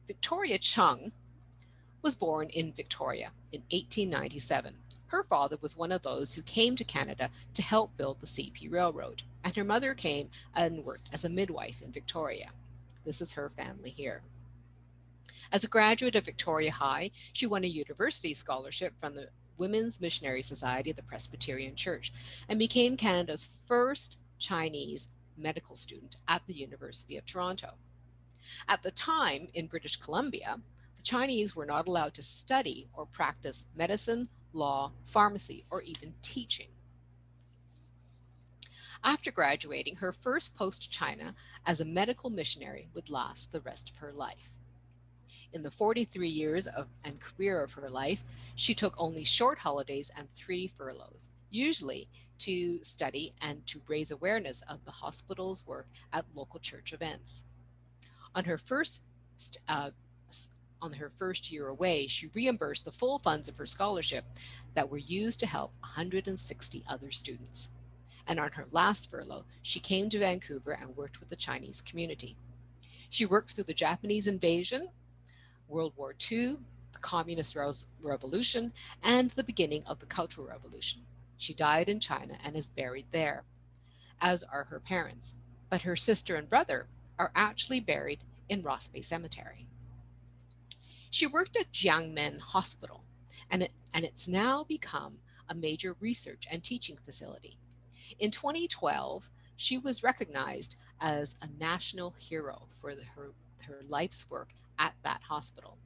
S3: Victoria Chung was born in Victoria in 1897. Her father was one of those who came to Canada to help build the CP Railroad, and her mother came and worked as a midwife in Victoria. This is her family here. As a graduate of Victoria High, she won a university scholarship from the Women's Missionary Society of the Presbyterian Church and became Canada's first Chinese medical student at the University of Toronto. At the time, in British Columbia, the Chinese were not allowed to study or practice medicine, law, pharmacy, or even teaching. After graduating, her first post to China as a medical missionary would last the rest of her life. In the 43 years and career of her life, she took only short holidays and 3 furloughs, usually to study and to raise awareness of the hospital's work at local church events. On her first year away, she reimbursed the full funds of her scholarship that were used to help 160 other students. And on her last furlough, she came to Vancouver and worked with the Chinese community. She worked through the Japanese invasion, World War II, the Communist Revolution, and the beginning of the Cultural Revolution. She died in China and is buried there, as are her parents. But her sister and brother are actually buried in Ross Bay Cemetery. She worked at Jiangmen Hospital, and it's now become a major research and teaching facility. In 2012, she was recognized as a national hero for her life's work at that hospital.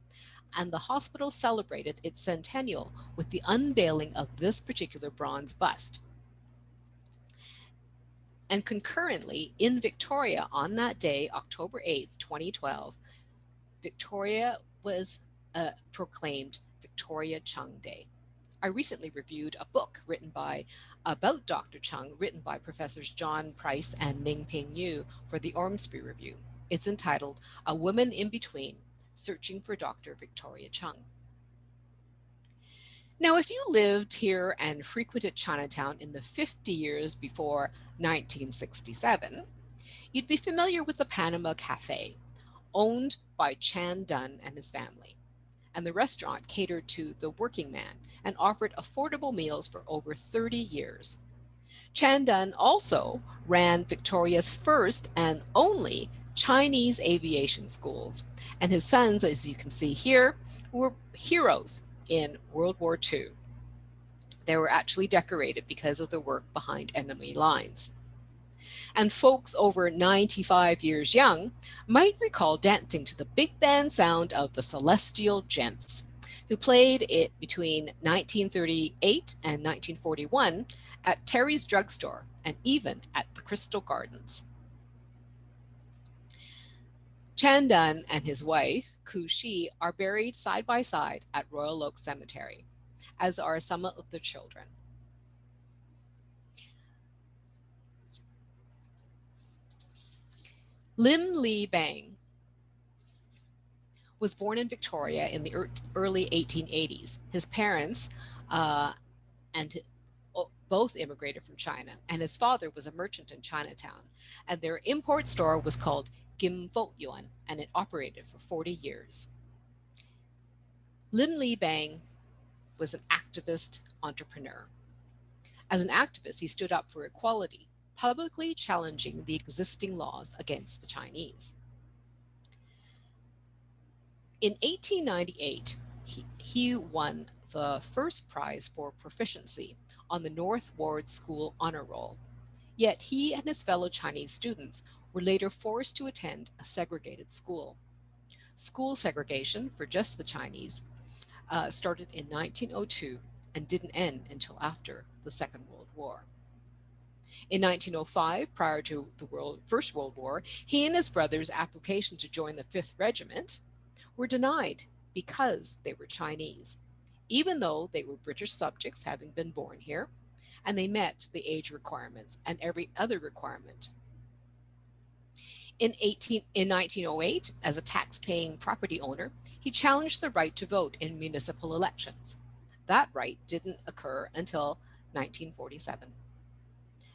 S3: And the hospital celebrated its centennial with the unveiling of this particular bronze bust. And concurrently, in Victoria on that day, October 8th, 2012, Victoria was proclaimed Victoria Chung Day. I recently reviewed a book written by about Dr. Chung, written by Professors John Price and Ning Ping Yu for the Ormsby Review. It's entitled A Woman in Between, Searching for Dr. Victoria Chung. Now, if you lived here and frequented Chinatown in the 50 years before 1967, you'd be familiar with the Panama Cafe, owned by Chan Dun and his family. And the restaurant catered to the working man and offered affordable meals for over 30 years. Chan Dun also ran Victoria's first and only Chinese aviation schools, and his sons, as you can see here, were heroes in World War II. They were actually decorated because of the work behind enemy lines. And folks over 95 years young might recall dancing to the big band sound of the Celestial Gents, who played it between 1938 and 1941 at Terry's Drugstore and even at the Crystal Gardens. Chan Dun and his wife, Ku Shi, are buried side by side at Royal Oak Cemetery, as are some of the children. Lim Li Bang was born in Victoria in the early 1880s. His parents and both immigrated from China, and his father was a merchant in Chinatown, and their import store was called Gim Fo Yuan, and it operated for 40 years. Lim Li Bang was an activist entrepreneur. As an activist, he stood up for equality, publicly challenging the existing laws against the Chinese. In 1898, he won the first prize for proficiency on the North Ward School Honor Roll. Yet he and his fellow Chinese students were later forced to attend a segregated school. School segregation for just the Chinese started in 1902 and didn't end until after the Second World War. In 1905, prior to the First World War, he and his brother's application to join the 5th Regiment were denied because they were Chinese, even though they were British subjects having been born here, and they met the age requirements and every other requirement. In 1908, as a tax-paying property owner, he challenged the right to vote in municipal elections. That right didn't occur until 1947.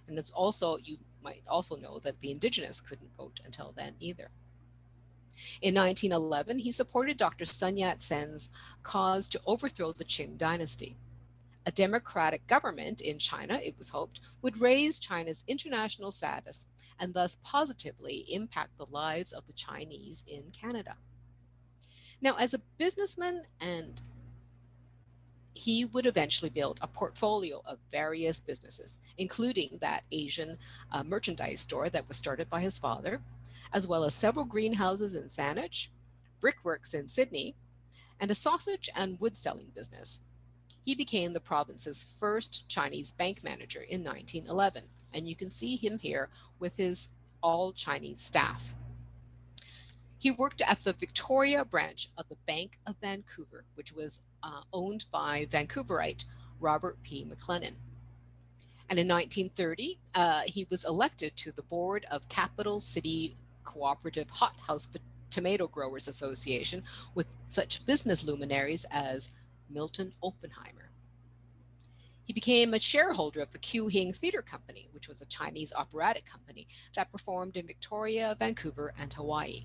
S3: And it's also, you might also know that the indigenous couldn't vote until then either. In 1911, he supported Dr. Sun Yat-sen's cause to overthrow the Qing dynasty. A democratic government in China, it was hoped, would raise China's international status and thus positively impact the lives of the Chinese in Canada. Now, as a businessman, he would eventually build a portfolio of various businesses, including that Asian merchandise store that was started by his father, as well as several greenhouses in Saanich, brickworks in Sydney, and a sausage and wood selling business. He became the province's first Chinese bank manager in 1911, and you can see him here with his all-Chinese staff. He worked at the Victoria branch of the Bank of Vancouver, which was owned by Vancouverite Robert P. McLennan. And in 1930, he was elected to the board of Capital City Cooperative Hothouse Tomato Growers Association with such business luminaries as Milton Oppenheimer. He became a shareholder of the Kyu Hing Theatre Company, which was a Chinese operatic company that performed in Victoria, Vancouver, and Hawaii.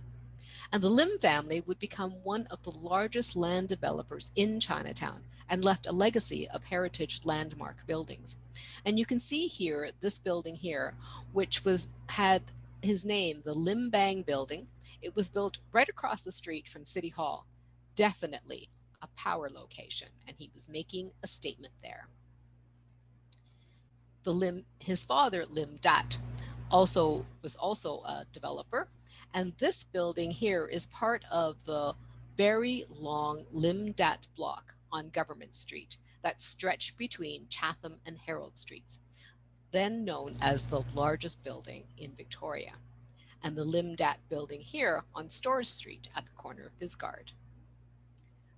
S3: And the Lim family would become one of the largest land developers in Chinatown and left a legacy of heritage landmark buildings. And you can see here, this building here, which had his name, the Lim Bang Building. It was built right across the street from City Hall. Definitely a power location, and he was making a statement there. His father, Lim Dat, was also a developer, and this building here is part of the very long Lim Dat block on Government Street that stretched between Chatham and Herald Streets. then known as the largest building in Victoria, and the Limdat building here on Storrs Street at the corner of Bisgard.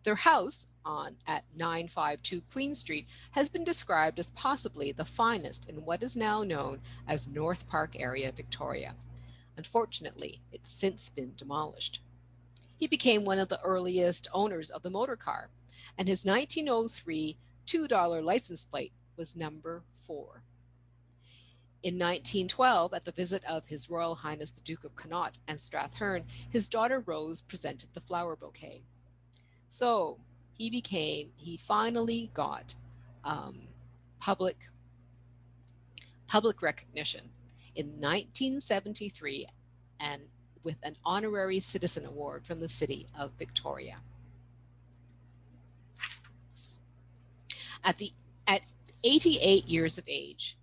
S3: Their house at 952 Queen Street has been described as possibly the finest in what is now known as North Park area, Victoria. Unfortunately, it's since been demolished. He became one of the earliest owners of the motor car, and his 1903 $2 license plate was number 4. In 1912, at the visit of His Royal Highness the Duke of Connaught and Strathern, his daughter Rose presented the flower bouquet. So he finally got um, public public recognition in 1973 and with an honorary citizen award from the city of Victoria. At 88 years of age,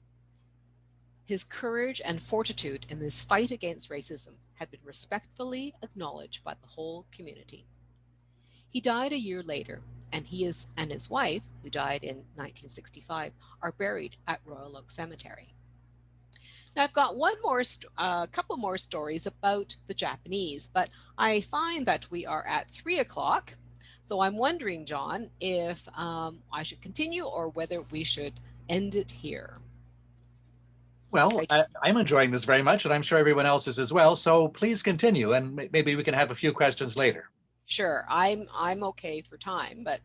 S3: his courage and fortitude in this fight against racism had been respectfully acknowledged by the whole community. He died a year later, and his wife, who died in 1965, are buried at Royal Oak Cemetery. Now I've got a couple more stories about the Japanese, but I find that we are at 3 o'clock. So I'm wondering, John, if I should continue or whether we should end it here.
S2: Well,
S3: Right.
S2: I'm enjoying this very much, and I'm sure everyone else is as well. So please continue, and maybe we can have a few questions later.
S3: Sure, I'm okay for time, but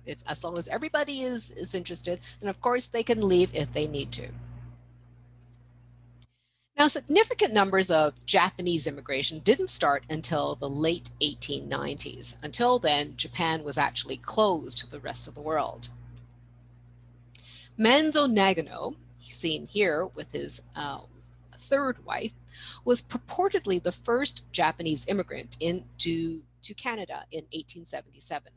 S3: if as long as everybody is interested, and of course they can leave if they need to. Now, significant numbers of Japanese immigration didn't start until the late 1890s. Until then, Japan was actually closed to the rest of the world. Manzo Nagano, seen here with his third wife, was purportedly the first Japanese immigrant to Canada in 1877.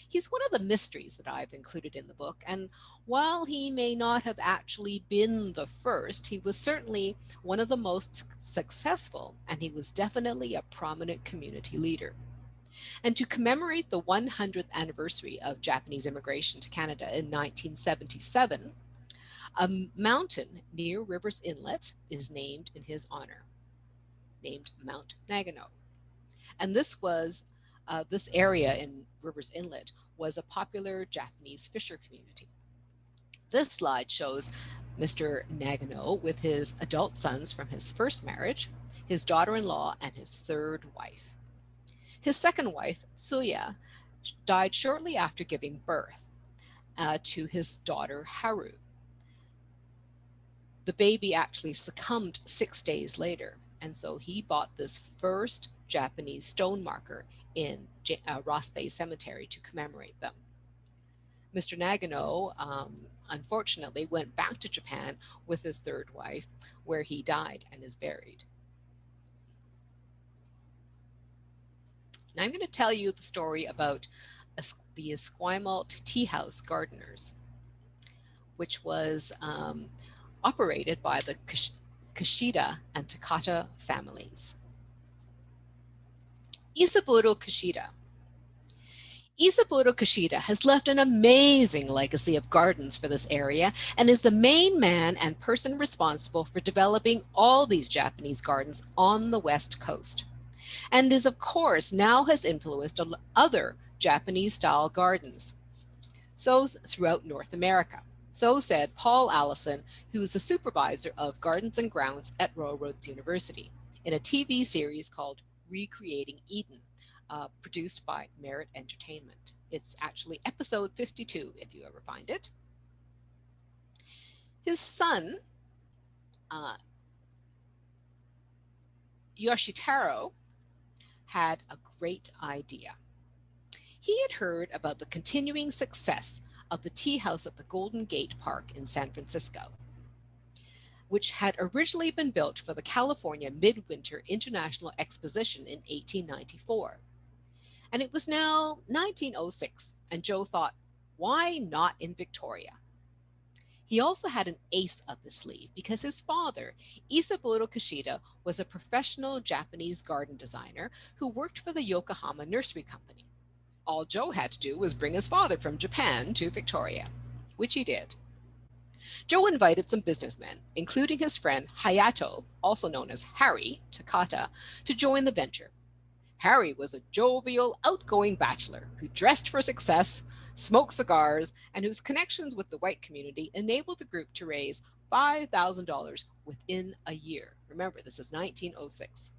S3: He's one of the mysteries that I've included in the book, and while he may not have actually been the first, he was certainly one of the most successful, and he was definitely a prominent community leader. And to commemorate the 100th anniversary of Japanese immigration to Canada in 1977, a mountain near Rivers Inlet is named in his honor, named Mount Nagano. And this area in Rivers Inlet was a popular Japanese fisher community. This slide shows Mr. Nagano with his adult sons from his first marriage, his daughter-in-law, and his third wife. His second wife, Suya, died shortly after giving birth to his daughter, Haru. The baby actually succumbed 6 days later, and so he bought this first Japanese stone marker in Ross Bay Cemetery to commemorate them. Mr. Nagano, unfortunately, went back to Japan with his third wife, where he died and is buried. Now I'm going to tell you the story about the Esquimalt Tea House Gardeners, which was operated by the Kashida and Takata families. Isaburo Kashida. Isaburo Kashida has left an amazing legacy of gardens for this area and is the main man and person responsible for developing all these Japanese gardens on the West Coast, and is of course now has influenced other Japanese-style gardens throughout North America. So said Paul Allison, who is the supervisor of Gardens and Grounds at Royal Roads University, in a TV series called Recreating Eden, produced by Merit Entertainment. It's actually episode 52, if you ever find it. His son, Yoshitaro, had a great idea. He had heard about the continuing success of the tea house at the Golden Gate Park in San Francisco, which had originally been built for the California Midwinter International Exposition in 1894. And it was now 1906, and Joe thought, why not in Victoria? He also had an ace up his sleeve because his father, Isaburo Kashida, was a professional Japanese garden designer who worked for the Yokohama Nursery Company. All Joe had to do was bring his father from Japan to Victoria, which he did. Joe invited some businessmen, including his friend Hayato, also known as Harry Takata, to join the venture. Harry was a jovial, outgoing bachelor who dressed for success, smoked cigars, and whose connections with the white community enabled the group to raise $5,000 within a year. Remember, this is 1906.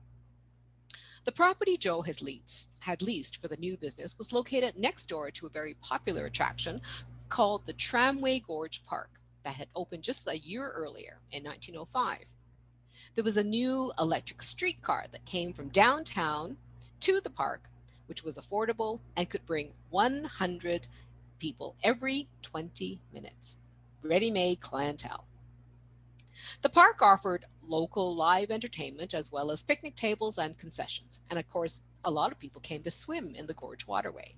S3: The property Joe had leased for the new business was located next door to a very popular attraction called the Tramway Gorge Park that had opened just a year earlier in 1905. There was a new electric streetcar that came from downtown to the park, which was affordable and could bring 100 people every 20 minutes. Ready-made clientele. The park offered local live entertainment as well as picnic tables and concessions. And of course, a lot of people came to swim in the gorge waterway.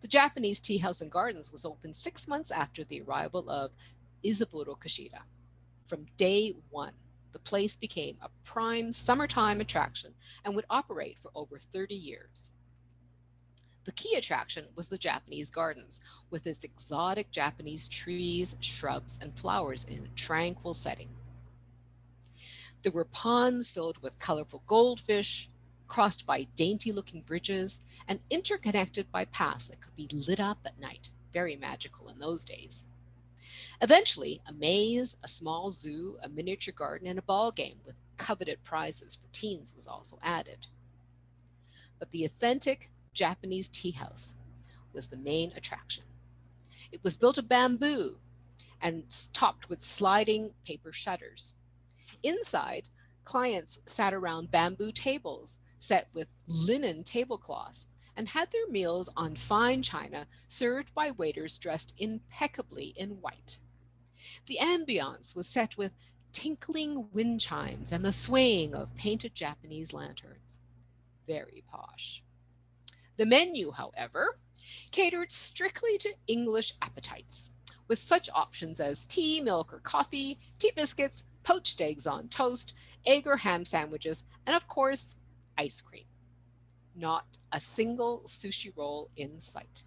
S3: The Japanese Tea House and Gardens was opened 6 months after the arrival of Isaburo Kashida. From day one, the place became a prime summertime attraction and would operate for over 30 years. The key attraction was the Japanese Gardens, with its exotic Japanese trees, shrubs, and flowers in a tranquil setting. There were ponds filled with colorful goldfish, crossed by dainty-looking bridges, and interconnected by paths that could be lit up at night. Very magical in those days. Eventually, a maze, a small zoo, a miniature garden, and a ball game with coveted prizes for teens was also added. But the authentic Japanese tea house was the main attraction. It was built of bamboo and topped with sliding paper shutters. Inside, clients sat around bamboo tables set with linen tablecloths and had their meals on fine china served by waiters dressed impeccably in white. The ambiance was set with tinkling wind chimes and the swaying of painted Japanese lanterns. Very posh. The menu, however, catered strictly to English appetites, with such options as tea, milk, or coffee, tea biscuits, poached eggs on toast, egg or ham sandwiches, and of course, ice cream. Not a single sushi roll in sight.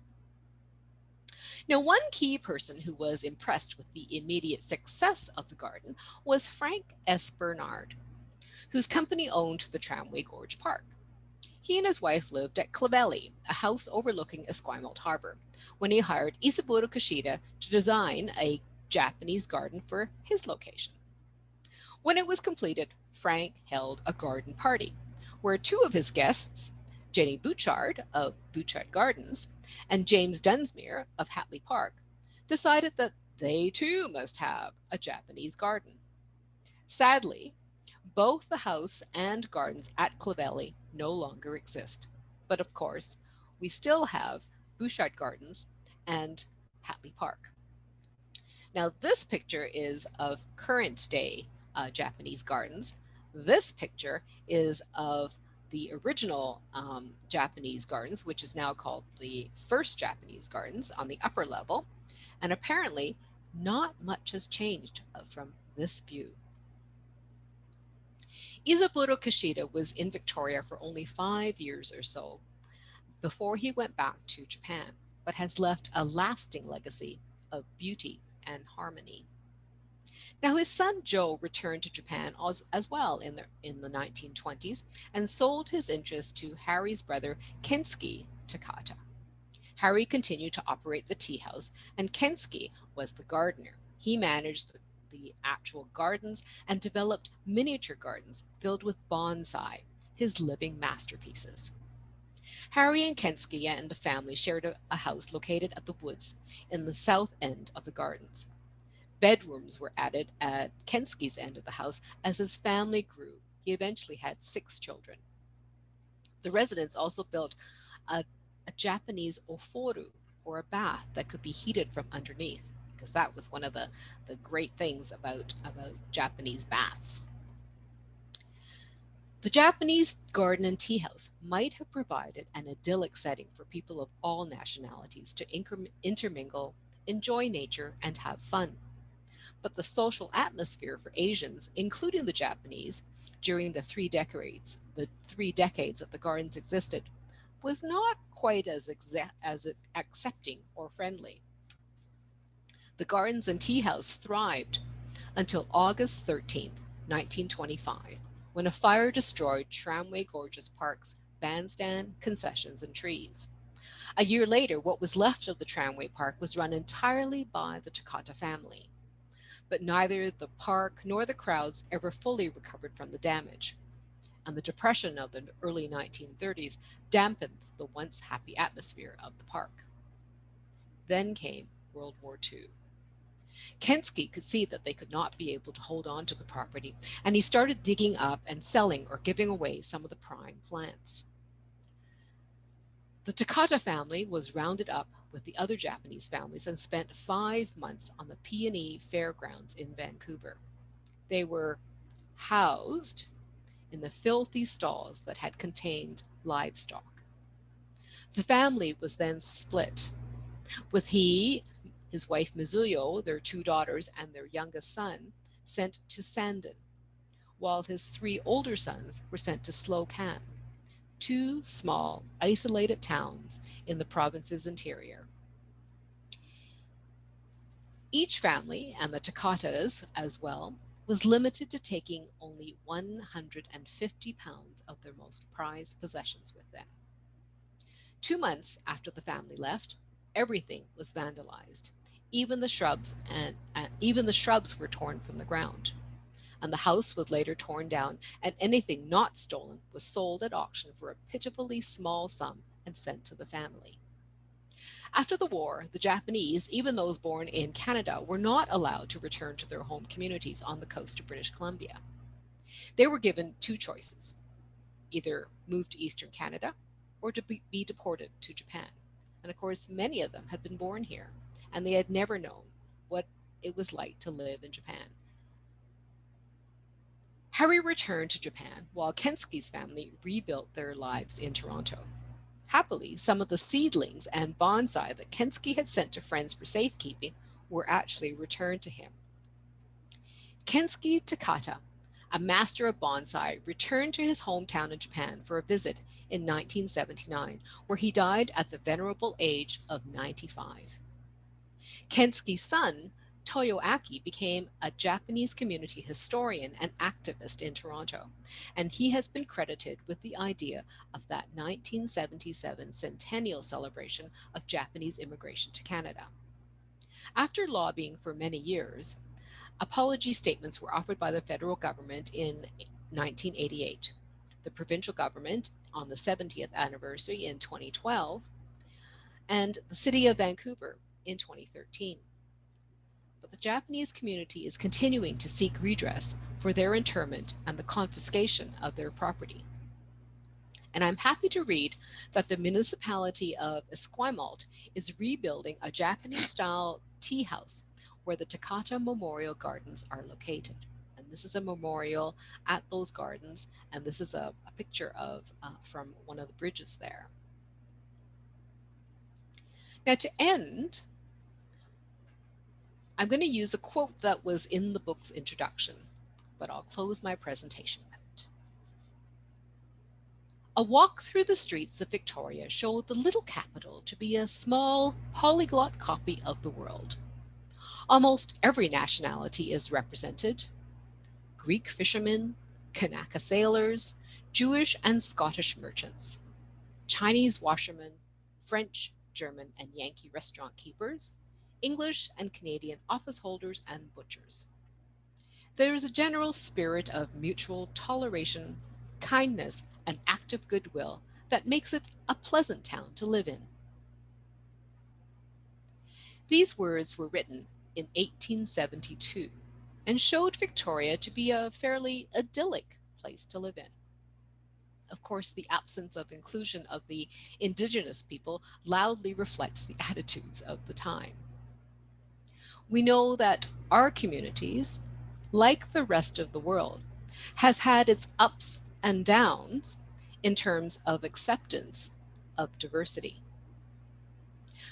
S3: Now, one key person who was impressed with the immediate success of the garden was Frank S. Bernard, whose company owned the Tramway Gorge Park. He and his wife lived at Clavelli, a house overlooking Esquimalt Harbor, when he hired Isaburo Kashida to design a Japanese garden for his location. When it was completed, Frank held a garden party, where two of his guests, Jenny Bouchard of Bouchard Gardens and James Dunsmuir of Hatley Park, decided that they too must have a Japanese garden. Sadly, both the house and gardens at Clavelli no longer exist. But of course, we still have Bouchard Gardens and Hatley Park. Now, this picture is of current day Japanese gardens. This picture is of the original Japanese gardens, which is now called the First Japanese Gardens on the upper level. And apparently, not much has changed from this view. Isaburo Kashida was in Victoria for only 5 years or so before he went back to Japan, but has left a lasting legacy of beauty and harmony. Now, his son Joe returned to Japan as well in the 1920s and sold his interest to Harry's brother Kensuke Takata. Harry continued to operate the tea house, and Kensuke was the gardener. He managed the actual gardens and developed miniature gardens filled with bonsai, his living masterpieces. Harry and Kensuke and the family shared a house located at the woods in the south end of the gardens. Bedrooms were added at Kensuke's end of the house as his family grew. He eventually had 6 children. The residents also built a Japanese oforu, or a bath that could be heated from underneath, because that was one of the great things about Japanese baths. The Japanese garden and tea house might have provided an idyllic setting for people of all nationalities to intermingle, enjoy nature, and have fun. But the social atmosphere for Asians, including the Japanese, during the three decades that the gardens existed, was not quite as accepting or friendly. The gardens and tea house thrived until August 13th, 1925, when a fire destroyed Tramway Gorge's Park's bandstand, concessions, and trees. A year later, what was left of the Tramway Park was run entirely by the Takata family. But neither the park nor the crowds ever fully recovered from the damage, and the depression of the early 1930s dampened the once happy atmosphere of the park. Then came World War II. Kensky could see that they could not be able to hold on to the property, and he started digging up and selling or giving away some of the prime plants. The Takata family was rounded up with the other Japanese families and spent 5 months on the Peony Fairgrounds in Vancouver. They were housed in the filthy stalls that had contained livestock. The family was then split, with his wife Mizuyo, their 2 daughters, and their youngest son sent to Sandon, while his 3 older sons were sent to Slocan, 2 small, isolated towns in the province's interior. Each family, and the Takatas as well, was limited to taking only 150 pounds of their most prized possessions with them. 2 months after the family left, everything was vandalized. Even the shrubs were torn from the ground. And the house was later torn down, and anything not stolen was sold at auction for a pitifully small sum and sent to the family. After the war, the Japanese, even those born in Canada, were not allowed to return to their home communities on the coast of British Columbia. They were given 2 choices: either move to Eastern Canada or to be deported to Japan. And of course, many of them had been born here, and they had never known what it was like to live in Japan. Harry returned to Japan while Kensky's family rebuilt their lives in Toronto. Happily, some of the seedlings and bonsai that Kensky had sent to friends for safekeeping were actually returned to him. Kensky Takata, a master of bonsai, returned to his hometown in Japan for a visit in 1979, where he died at the venerable age of 95. Kensky's son, Toyoaki, became a Japanese community historian and activist in Toronto, and he has been credited with the idea of that 1977 centennial celebration of Japanese immigration to Canada. After lobbying for many years, apology statements were offered by the federal government in 1988, the provincial government on the 70th anniversary in 2012, and the city of Vancouver in 2013. But the Japanese community is continuing to seek redress for their internment and the confiscation of their property. And I'm happy to read that the municipality of Esquimalt is rebuilding a Japanese-style tea house where the Takata Memorial Gardens are located. And this is a memorial at those gardens, and this is a picture of from one of the bridges there. Now, to end, I'm going to use a quote that was in the book's introduction, but I'll close my presentation with it. A walk through the streets of Victoria showed the little capital to be a small, polyglot copy of the world. Almost every nationality is represented: Greek fishermen, Kanaka sailors, Jewish and Scottish merchants, Chinese washermen, French, German, and Yankee restaurant keepers, English and Canadian office holders and butchers. There is a general spirit of mutual toleration, kindness, and active goodwill that makes it a pleasant town to live in. These words were written in 1872 and showed Victoria to be a fairly idyllic place to live in. Of course, the absence of inclusion of the Indigenous people loudly reflects the attitudes of the time. We know that our communities, like the rest of the world, has had its ups and downs in terms of acceptance of diversity.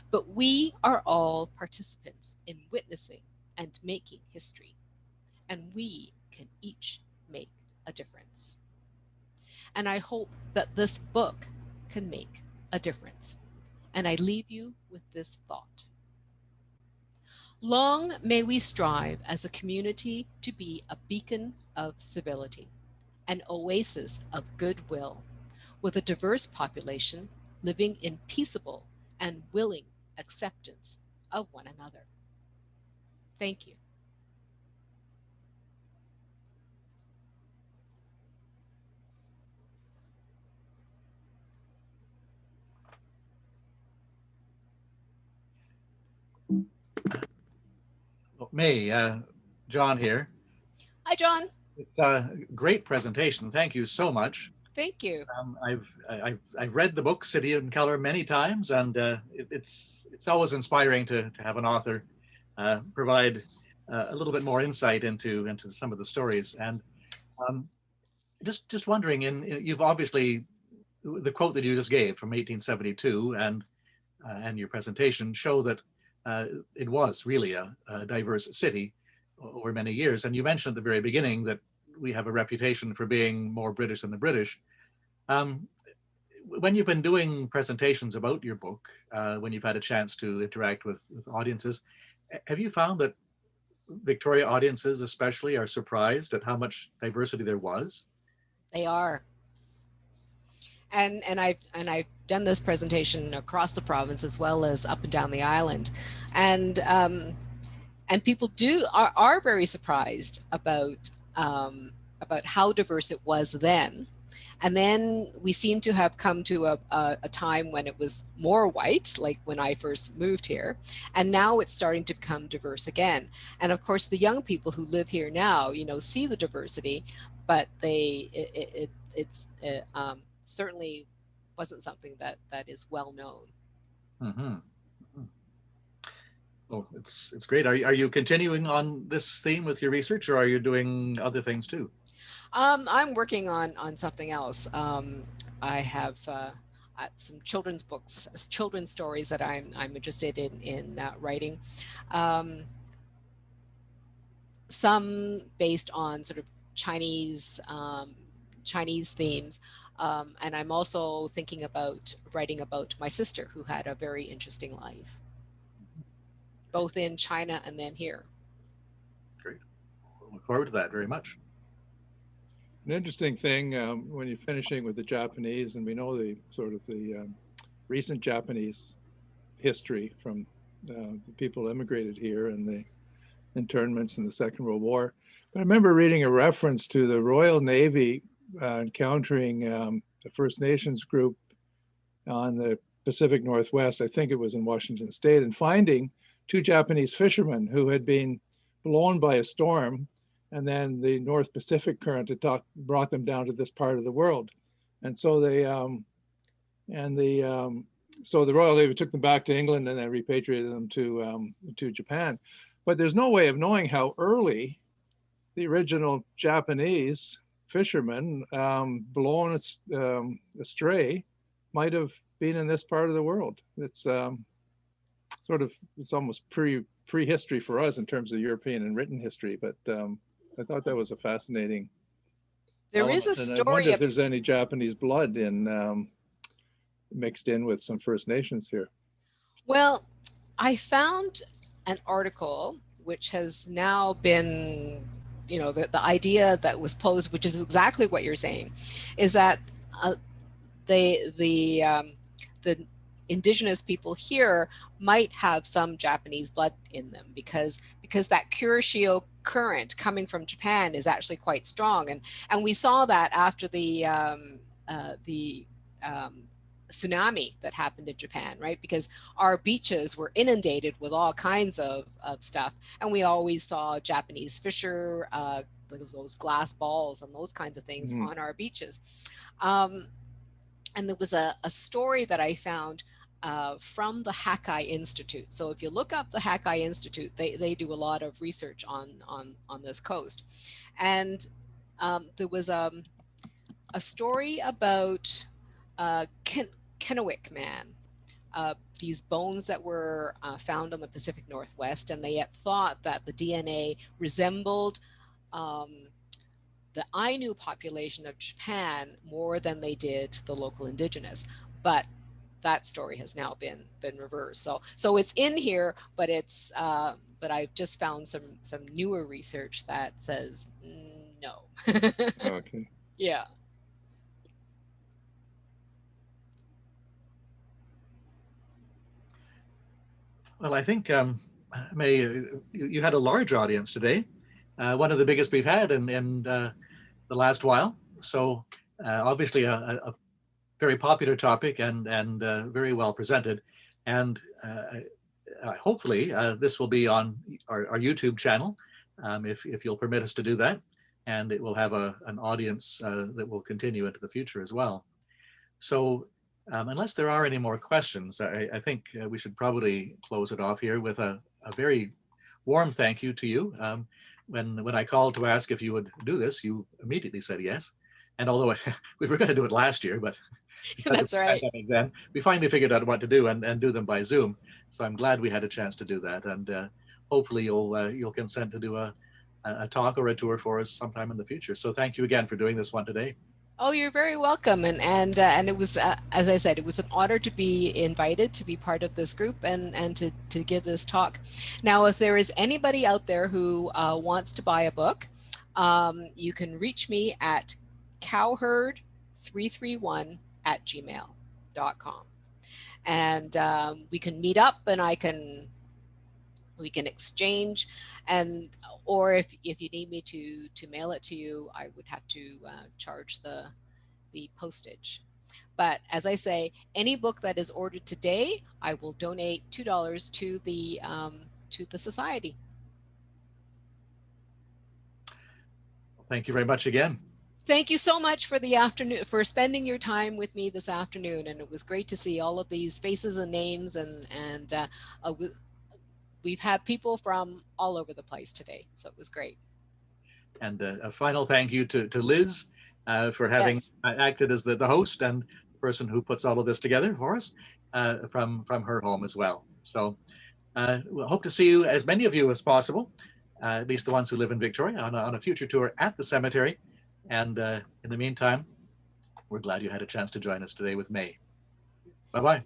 S3: But we are all participants in witnessing and making history, and we can each make a difference. And I hope that this book can make a difference. And I leave you with this thought. Long may we strive as a community to be a beacon of civility, an oasis of goodwill, with a diverse population living in peaceable and willing acceptance of one another. Thank you.
S2: May, John here.
S3: Hi, John.
S2: It's a great presentation. Thank you so much.
S3: Thank you.
S2: I've read the book City in Color many times, and it's always inspiring to have an author provide a little bit more insight into some of the stories. And um, just wondering, you've obviously, the quote that you just gave from 1872 and your presentation show that it was really a diverse city over many years. And you mentioned at the very beginning that we have a reputation for being more British than the British. Um, when you've been doing presentations about your book, when you've had a chance to interact with audiences, have you found that Victoria audiences especially are surprised at how much diversity there was?
S3: They are. And I've done this presentation across the province as well as up and down the island, and people are very surprised about how diverse it was then. And then we seem to have come to a time when it was more white, like when I first moved here. And now it's starting to become diverse again. And of course, the young people who live here now, see the diversity, but it's certainly wasn't something that is well known.
S2: Mm-hmm. Oh, it's great. Are you continuing on this theme with your research, or are you doing other things too?
S3: I'm working on something else. I have some children's books, children's stories that I'm interested in writing. Some based on sort of Chinese themes. And I'm also thinking about writing about my sister, who had a very interesting life, both in China and then here.
S2: Great. Look forward to that very much.
S1: An interesting thing when you're finishing with the Japanese, and we know the recent Japanese history from the people immigrated here and the internments in the Second World War. But I remember reading a reference to the Royal Navy encountering the First Nations group on the Pacific Northwest. I think it was in Washington State, and finding two Japanese fishermen who had been blown by a storm, and then the North Pacific current had brought them down to this part of the world. And so so the Royal Navy took them back to England and then repatriated them to Japan. But there's no way of knowing how early the original Japanese fishermen blown astray might have been in this part of the world. It's it's almost prehistory for us in terms of European and written history, but I thought that was a fascinating
S3: There is a
S1: element. And I
S3: story.
S1: wonder if there's any Japanese blood mixed in with some First Nations here.
S3: Well, I found an article which has now been, the idea that was posed, which is exactly what you're saying, is that the indigenous people here might have some Japanese blood in them because that Kurashio current coming from Japan is actually quite strong, and we saw that after the tsunami that happened in Japan, right? Because our beaches were inundated with all kinds of stuff, and we always saw Japanese fisher, those glass balls and those kinds of things on our beaches. And there was a story that I found from the Hakai Institute. So if you look up the Hakai Institute, they do a lot of research on this coast. And there was a story about Kennewick man, these bones that were found on the Pacific Northwest, and they had thought that the DNA resembled the Ainu population of Japan more than they did the local indigenous. But that story has now been reversed. So it's in here, but it's but I've just found some newer research that says no.
S1: Okay.
S3: Yeah.
S2: Well, I think, May, you had a large audience today, one of the biggest we've had in the last while. So obviously a very popular topic and very well presented. And hopefully this will be on our YouTube channel, if you'll permit us to do that. And it will have an audience that will continue into the future as well. So unless there are any more questions, I think we should probably close it off here with a very warm thank you to you. When I called to ask if you would do this, you immediately said yes. And although we were going to do it last year, but
S3: That's right.
S2: then we finally figured out what to do and do them by Zoom. So I'm glad we had a chance to do that. And hopefully you'll consent to do a talk or a tour for us sometime in the future. So thank you again for doing this one today.
S3: Oh, you're very welcome. And it was, as I said, it was an honor to be invited to be part of this group and to give this talk. Now, if there is anybody out there who wants to buy a book, you can reach me at cowherd331@gmail.com. And we can meet up and we can exchange, or if you need me to mail it to you, I would have to charge the postage. But as I say, any book that is ordered today, I will donate $2 to the society.
S2: Thank you very much again.
S3: Thank you so much for the afternoon, for spending your time with me this afternoon, and it was great to see all of these faces and names, and we've had people from all over the place today, so it was great.
S2: And a final thank you to Liz for having acted as the host and the person who puts all of this together for us from her home as well. So we'll hope to see you, as many of you as possible, at least the ones who live in Victoria, on a future tour at the cemetery. And in the meantime, we're glad you had a chance to join us today with May. Bye-bye.